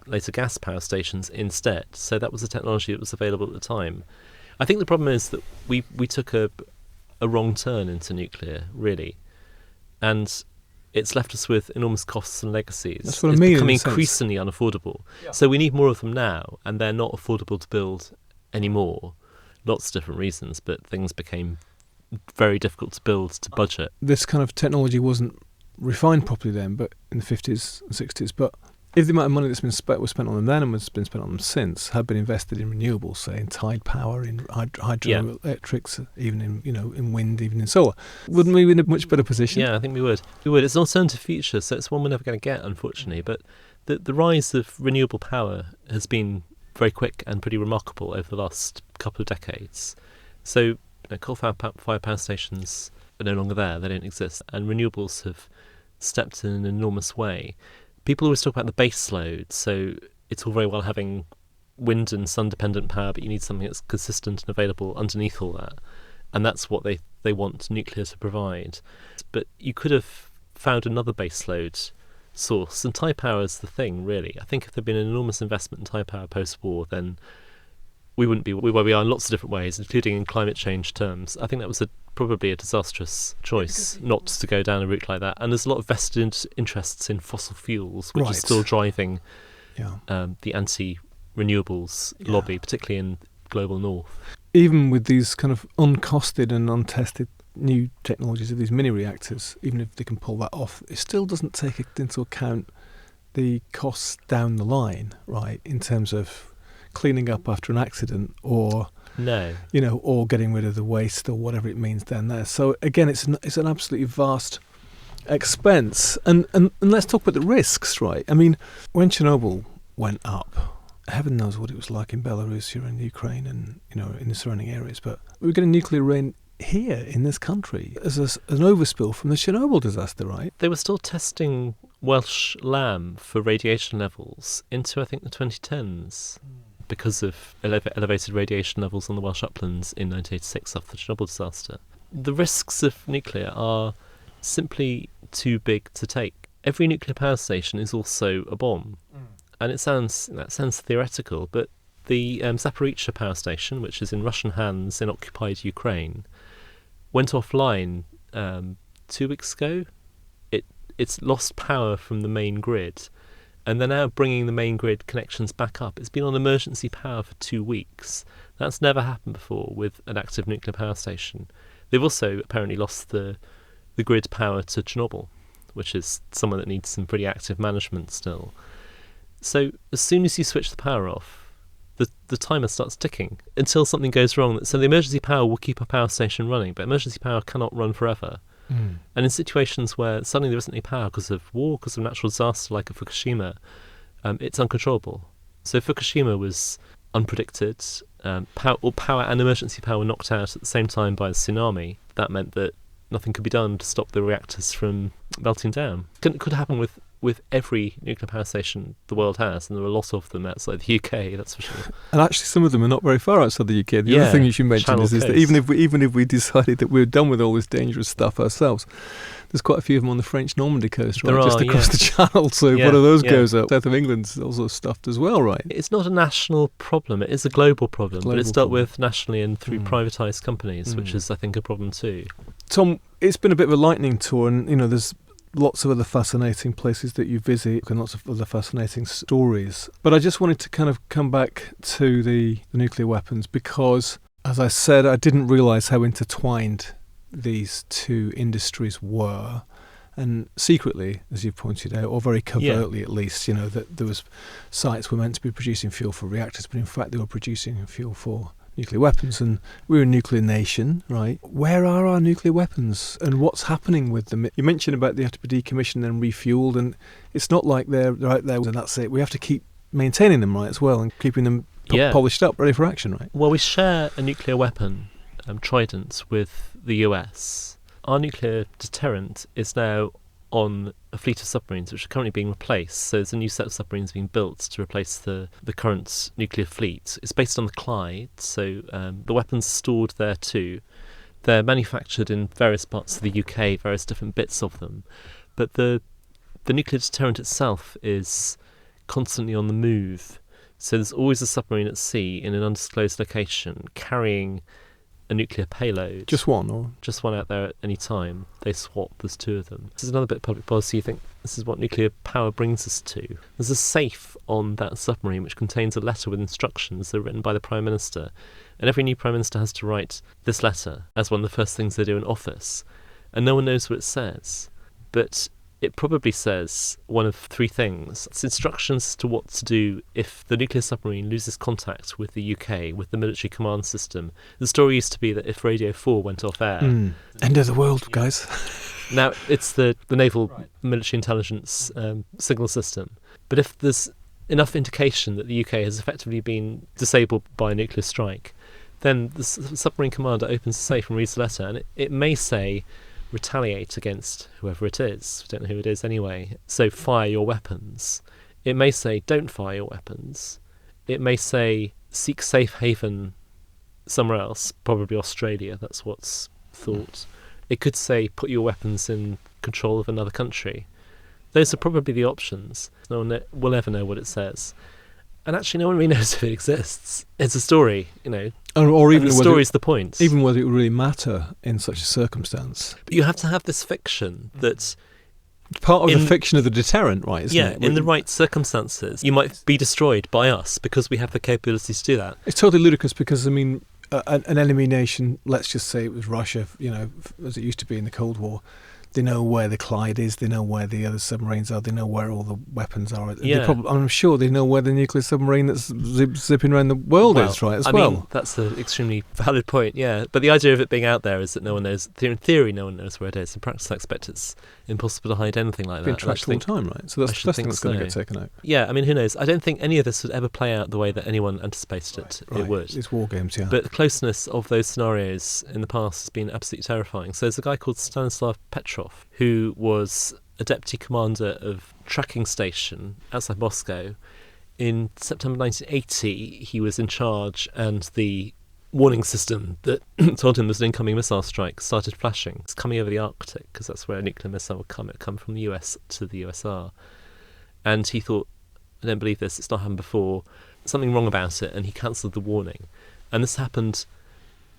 [SPEAKER 2] later gas power stations instead. So that was the technology that was available at the time. I think the problem is that we took a wrong turn into nuclear, really. And it's left us with enormous costs and legacies.
[SPEAKER 1] That's what
[SPEAKER 2] it's
[SPEAKER 1] I mean.
[SPEAKER 2] Becoming increasingly unaffordable. Yeah. So we need more of them now, and they're not affordable to build anymore. Lots of different reasons, but things became very difficult to build to budget.
[SPEAKER 1] This kind of technology wasn't refined properly then, but in the 50s and 60s. But if the amount of money that's been was spent on them then and has been spent on them since had been invested in renewables, say in tide power, in hydroelectrics, even in wind, even in solar, wouldn't we be in a much better position?
[SPEAKER 2] Yeah, I think we would. It's an alternative future, so it's one we're never going to get, unfortunately. But the rise of renewable power has been very quick and pretty remarkable over the last couple of decades. So coal-fired power stations are no longer there; they don't exist, and renewables have stepped in an enormous way. People always talk about the base load, so it's all very well having wind and sun-dependent power, but you need something that's consistent and available underneath all that. And that's what they want nuclear to provide. But you could have found another base load source. And tide power is the thing, really. I think if there'd been an enormous investment in tide power post-war, then we wouldn't be where we are in lots of different ways, including in climate change terms. I think that was probably a disastrous choice not to go down a route like that. And there's a lot of vested interests in fossil fuels, which is still driving the anti-renewables lobby, particularly in global north.
[SPEAKER 1] Even with these kind of uncosted and untested new technologies of these mini reactors, even if they can pull that off, it still doesn't take into account the costs down the line, right, in terms of cleaning up after an accident or or getting rid of the waste or whatever it means down there. So again, it's an absolutely vast expense. And let's talk about the risks, right? I mean, when Chernobyl went up, heaven knows what it was like in Belarus, here in Ukraine, and in the surrounding areas. But we were getting nuclear rain here in this country as an overspill from the Chernobyl disaster, right?
[SPEAKER 2] They were still testing Welsh lamb for radiation levels into, I think, the 2010s because of elevated radiation levels on the Welsh uplands in 1986 after the Chernobyl disaster. The risks of nuclear are simply too big to take. Every nuclear power station is also a bomb. And that sounds theoretical, but the Zaporizhzhia power station, which is in Russian hands in occupied Ukraine, went offline 2 weeks ago. It's lost power from the main grid, and they're now bringing the main grid connections back up. It's been on emergency power for 2 weeks. That's never happened before with an active nuclear power station. They've also apparently lost the grid power to Chernobyl, which is somewhere that needs some pretty active management still. So as soon as you switch the power off, the timer starts ticking until something goes wrong. So the emergency power will keep a power station running, but emergency power cannot run forever. And in situations where suddenly there isn't any power because of war, because of natural disaster like at Fukushima, it's uncontrollable. So Fukushima was unpredicted. Power and emergency power were knocked out at the same time by the tsunami. That meant that nothing could be done to stop the reactors from melting down. It could happen with every nuclear power station the world has, and there are a lot of them outside the UK, that's for sure.
[SPEAKER 1] And actually some of them are not very far outside the UK. The other thing you should mention is that even if we decided that we're done with all this dangerous stuff ourselves, there's quite a few of them on the French Normandy coast, right, just across the channel. So if one of those goes up, south of England's also stuffed as well, right?
[SPEAKER 2] It's not a national problem, it is a global problem, but it's dealt with nationally and through privatised companies, which is, I think, a problem too.
[SPEAKER 1] Tom, it's been a bit of a lightning tour, and there's lots of other fascinating places that you visit and lots of other fascinating stories. But I just wanted to kind of come back to the nuclear weapons because, as I said, I didn't realise how intertwined these two industries were. And secretly, as you've pointed out, or very covertly at least, that there was sites were meant to be producing fuel for reactors, but in fact they were producing fuel for nuclear weapons, and we're a nuclear nation, right? Where are our nuclear weapons and what's happening with them? You mentioned about they have to be decommissioned and refueled, and it's not like they're out there and that's it. We have to keep maintaining them, right, as well, and keeping them polished up, ready for action, right?
[SPEAKER 2] Well, we share a nuclear weapon, Trident, with the US. Our nuclear deterrent is now on a fleet of submarines which are currently being replaced. So there's a new set of submarines being built to replace the current nuclear fleet. It's based on the Clyde, so the weapons are stored there too. They're manufactured in various parts of the UK, various different bits of them. But the nuclear deterrent itself is constantly on the move. So there's always a submarine at sea in an undisclosed location carrying a nuclear payload.
[SPEAKER 1] Just one, or?
[SPEAKER 2] Just one out there at any time. They swap, there's two of them. This is another bit of public policy. You think this is what nuclear power brings us to. There's a safe on that submarine which contains a letter with instructions that are written by the Prime Minister. And every new Prime Minister has to write this letter as one of the first things they do in office. And no one knows what it says. But it probably says one of three things. It's instructions as to what to do if the nuclear submarine loses contact with the UK, with the military command system. The story used to be that if Radio 4 went off air...
[SPEAKER 1] End of the world, guys.
[SPEAKER 2] Now, it's the naval military intelligence signal system. But if there's enough indication that the UK has effectively been disabled by a nuclear strike, then the submarine commander opens the safe and reads the letter, and it may say... retaliate against whoever it is. We don't know who it is anyway. So fire your weapons. It may say don't fire your weapons. It may say seek safe haven somewhere else, probably Australia, that's what's thought. It could say put your weapons in control of another country. those are probably the options. No one will ever know what it says. And actually, no one really knows if it exists. It's a story,
[SPEAKER 1] or even
[SPEAKER 2] and the story's the point.
[SPEAKER 1] Even whether it would really matter in such a circumstance.
[SPEAKER 2] But you have to have this fiction that...
[SPEAKER 1] Part of the fiction of the deterrent, right, isn't it?
[SPEAKER 2] Yeah, in the right circumstances, you might be destroyed by us because we have the capability to do that.
[SPEAKER 1] It's totally ludicrous because, an enemy nation, let's just say it was Russia, as it used to be in the Cold War, they know where the Clyde is, they know where the other submarines are, they know where all the weapons are.
[SPEAKER 2] Yeah.
[SPEAKER 1] I'm sure they know where the nuclear submarine that's zipping around the world is, right, as well.
[SPEAKER 2] I mean, that's an extremely valid point, yeah. But the idea of it being out there is that no one knows. In theory, no one knows where it is. In practice, I expect it's impossible to hide anything like that.
[SPEAKER 1] It's been tracked all the time, right? So that's the thing that's going to get taken out.
[SPEAKER 2] Yeah, I mean, who knows? I don't think any of this would ever play out the way that anyone anticipated it would.
[SPEAKER 1] It's war games, yeah.
[SPEAKER 2] But the closeness of those scenarios in the past has been absolutely terrifying. So there's a guy called Stanislav Petrov, who was a deputy commander of tracking station outside Moscow. In September 1980, he was in charge, and the warning system that told him there's an incoming missile strike started flashing. It's coming over the Arctic, because that's where a nuclear missile would come. It would come from the US to the USR. And he thought, I don't believe this, it's not happened before, something wrong about it, and he cancelled the warning. And this happened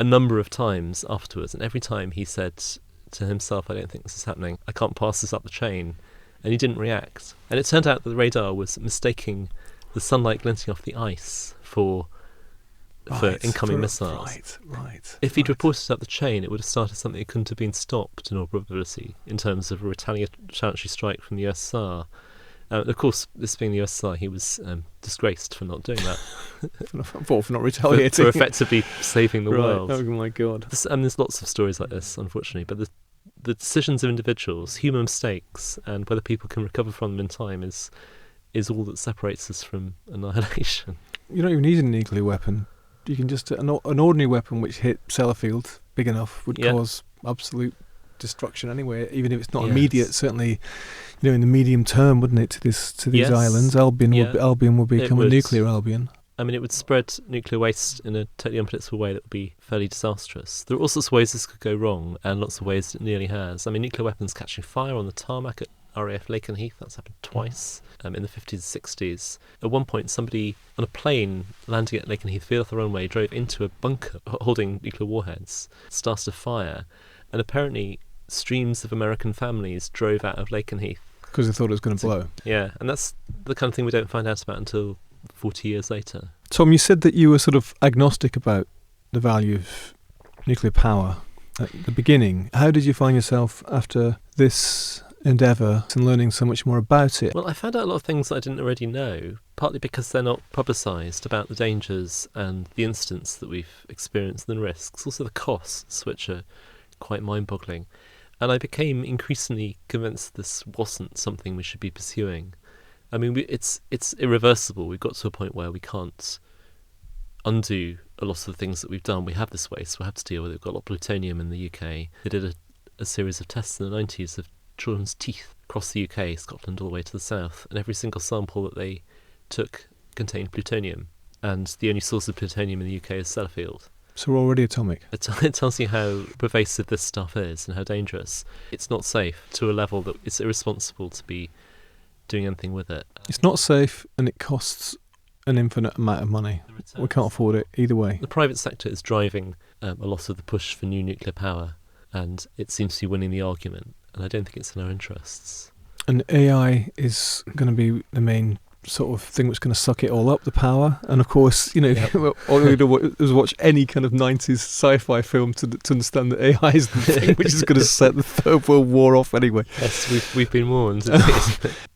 [SPEAKER 2] a number of times afterwards, and every time he said to himself, I don't think this is happening, I can't pass this up the chain, and he didn't react. And it turned out that the radar was mistaking the sunlight glinting off the ice for incoming missiles.
[SPEAKER 1] Right.
[SPEAKER 2] If he'd reported it up the chain, it would have started something that couldn't have been stopped in all probability in terms of a retaliatory strike from the USSR. Of course, this being the USSR, he was disgraced for not doing that.
[SPEAKER 1] for not retaliating.
[SPEAKER 2] For effectively saving the world.
[SPEAKER 1] Oh my God.
[SPEAKER 2] There's lots of stories like this, unfortunately, but the decisions of individuals, human mistakes, and whether people can recover from them in time is all that separates us from annihilation.
[SPEAKER 1] You don't even need a nuclear weapon. You can just... An ordinary weapon which hit Sellafield big enough would cause absolute destruction anyway, even if it's not immediate. Certainly, in the medium term, wouldn't it, to these islands? Albion would become a nuclear Albion.
[SPEAKER 2] I mean, it would spread nuclear waste in a totally unpredictable way that would be fairly disastrous. There are all sorts of ways this could go wrong, and lots of ways it nearly has. I mean, nuclear weapons catching fire on the tarmac at RAF Lakenheath, that's happened twice in the 50s and 60s. At one point, somebody on a plane landing at Lakenheath veered off the runway, drove into a bunker holding nuclear warheads, started a fire, and apparently streams of American families drove out of Lakenheath.
[SPEAKER 1] Because they thought it was going to blow.
[SPEAKER 2] Yeah, and that's the kind of thing we don't find out about until 40 years later.
[SPEAKER 1] Tom, you said that you were sort of agnostic about the value of nuclear power at the beginning. How did you find yourself after this endeavour and learning so much more about it?
[SPEAKER 2] Well, I found out a lot of things that I didn't already know, partly because they're not publicised, about the dangers and the incidents that we've experienced and the risks, also the costs, which are quite mind-boggling. And I became increasingly convinced this wasn't something we should be pursuing. I mean, it's irreversible. We've got to a point where we can't undo a lot of the things that we've done. We have this waste, we'll have to deal with it. We've got a lot of plutonium in the UK. They did a series of tests in the 90s of children's teeth across the UK, Scotland all the way to the south, and every single sample that they took contained plutonium. And the only source of plutonium in the UK is Sellafield.
[SPEAKER 1] So we're already atomic.
[SPEAKER 2] It tells you how pervasive this stuff is and how dangerous. It's not safe to a level that it's irresponsible to be doing anything with it.
[SPEAKER 1] It's not safe, and it costs an infinite amount of money. We can't afford it either way.
[SPEAKER 2] The private sector is driving a lot of the push for new nuclear power, and it seems to be winning the argument, and I don't think it's in our interests.
[SPEAKER 1] And AI is going to be the main sort of thing that's going to suck it all up, the power. And of course, all we do is watch any kind of 90s sci-fi film to understand that AI is the thing which is going to set the Third World War off anyway.
[SPEAKER 2] Yes, we've been warned.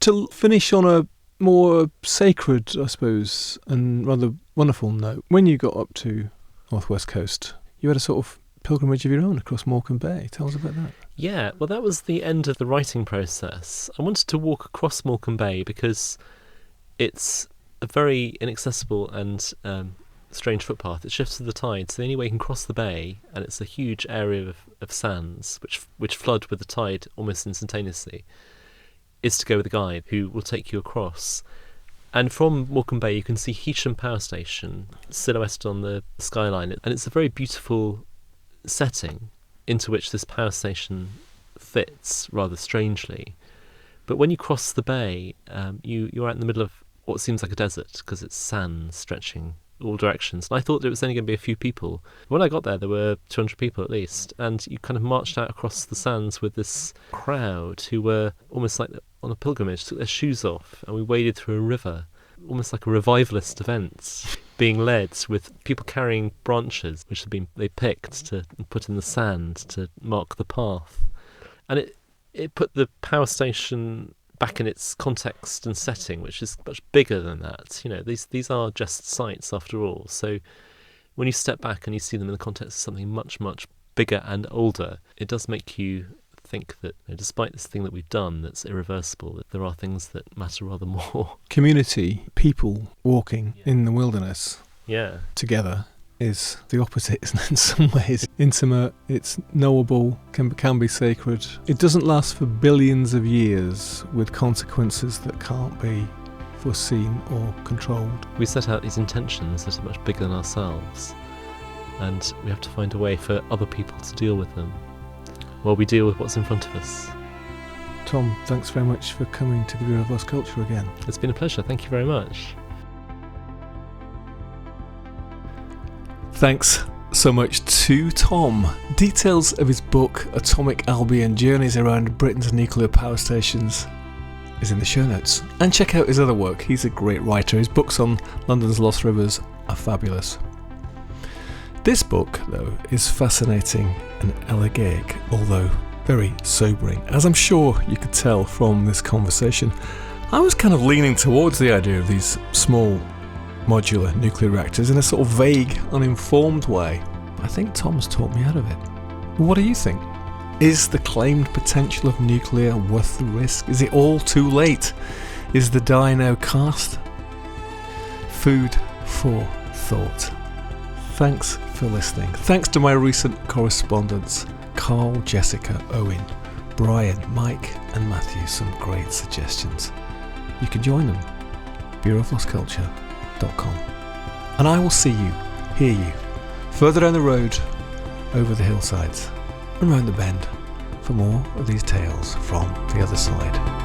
[SPEAKER 1] To finish on a more sacred, I suppose, and rather wonderful note, when you got up to North West Coast, you had a sort of pilgrimage of your own across Morecambe Bay. Tell us about that.
[SPEAKER 2] Yeah, well, that was the end of the writing process. I wanted to walk across Morecambe Bay because it's a very inaccessible and strange footpath. It shifts with the tide, so the only way you can cross the bay, and it's a huge area of sands which flood with the tide almost instantaneously, is to go with a guide who will take you across. And from Morecambe Bay you can see Heacham Power Station silhouetted on the skyline, and it's a very beautiful setting into which this power station fits rather strangely. But when you cross the bay, you're out in the middle of what seems like a desert because it's sand stretching all directions. And I thought it was only going to be a few people. When I got there were 200 people at least. And you kind of marched out across the sands with this crowd who were almost like on a pilgrimage, took their shoes off, and we waded through a river, almost like a revivalist event, being led with people carrying branches which they picked to put in the sand to mark the path. And it put the power station back in its context and setting, which is much bigger than that. These are just sites after all. So when you step back and you see them in the context of something much, much bigger and older, it does make you think that despite this thing that we've done that's irreversible, that there are things that matter rather more.
[SPEAKER 1] Community, people walking in the wilderness together is the opposite, isn't it? In some ways, intimate, it's knowable, can be sacred. It doesn't last for billions of years with consequences that can't be foreseen or controlled.
[SPEAKER 2] We set out these intentions that are much bigger than ourselves, and we have to find a way for other people to deal with them while we deal with what's in front of us.
[SPEAKER 1] Tom, thanks very much for coming to the Bureau of Lost Culture again.
[SPEAKER 2] It's been a pleasure, thank you very much.
[SPEAKER 1] Thanks so much to Tom. Details of his book, Atomic Albion, Journeys Around Britain's Nuclear Power Stations, is in the show notes. And check out his other work. He's a great writer. His books on London's lost rivers are fabulous. This book, though, is fascinating and elegiac, although very sobering. As I'm sure you could tell from this conversation, I was kind of leaning towards the idea of these small modular nuclear reactors in a sort of vague, uninformed way. I think Tom's talked me out of it. What do you think? Is the claimed potential of nuclear worth the risk? Is it all too late? Is the die now cast? Food for thought. Thanks for listening. Thanks to my recent correspondents, Carl, Jessica, Owen, Brian, Mike and Matthew. Some great suggestions. You can join them. bureauoflostculture.com. And I will see you, hear you, further down the road, over the hillsides, and round the bend, for more of these tales from the other side.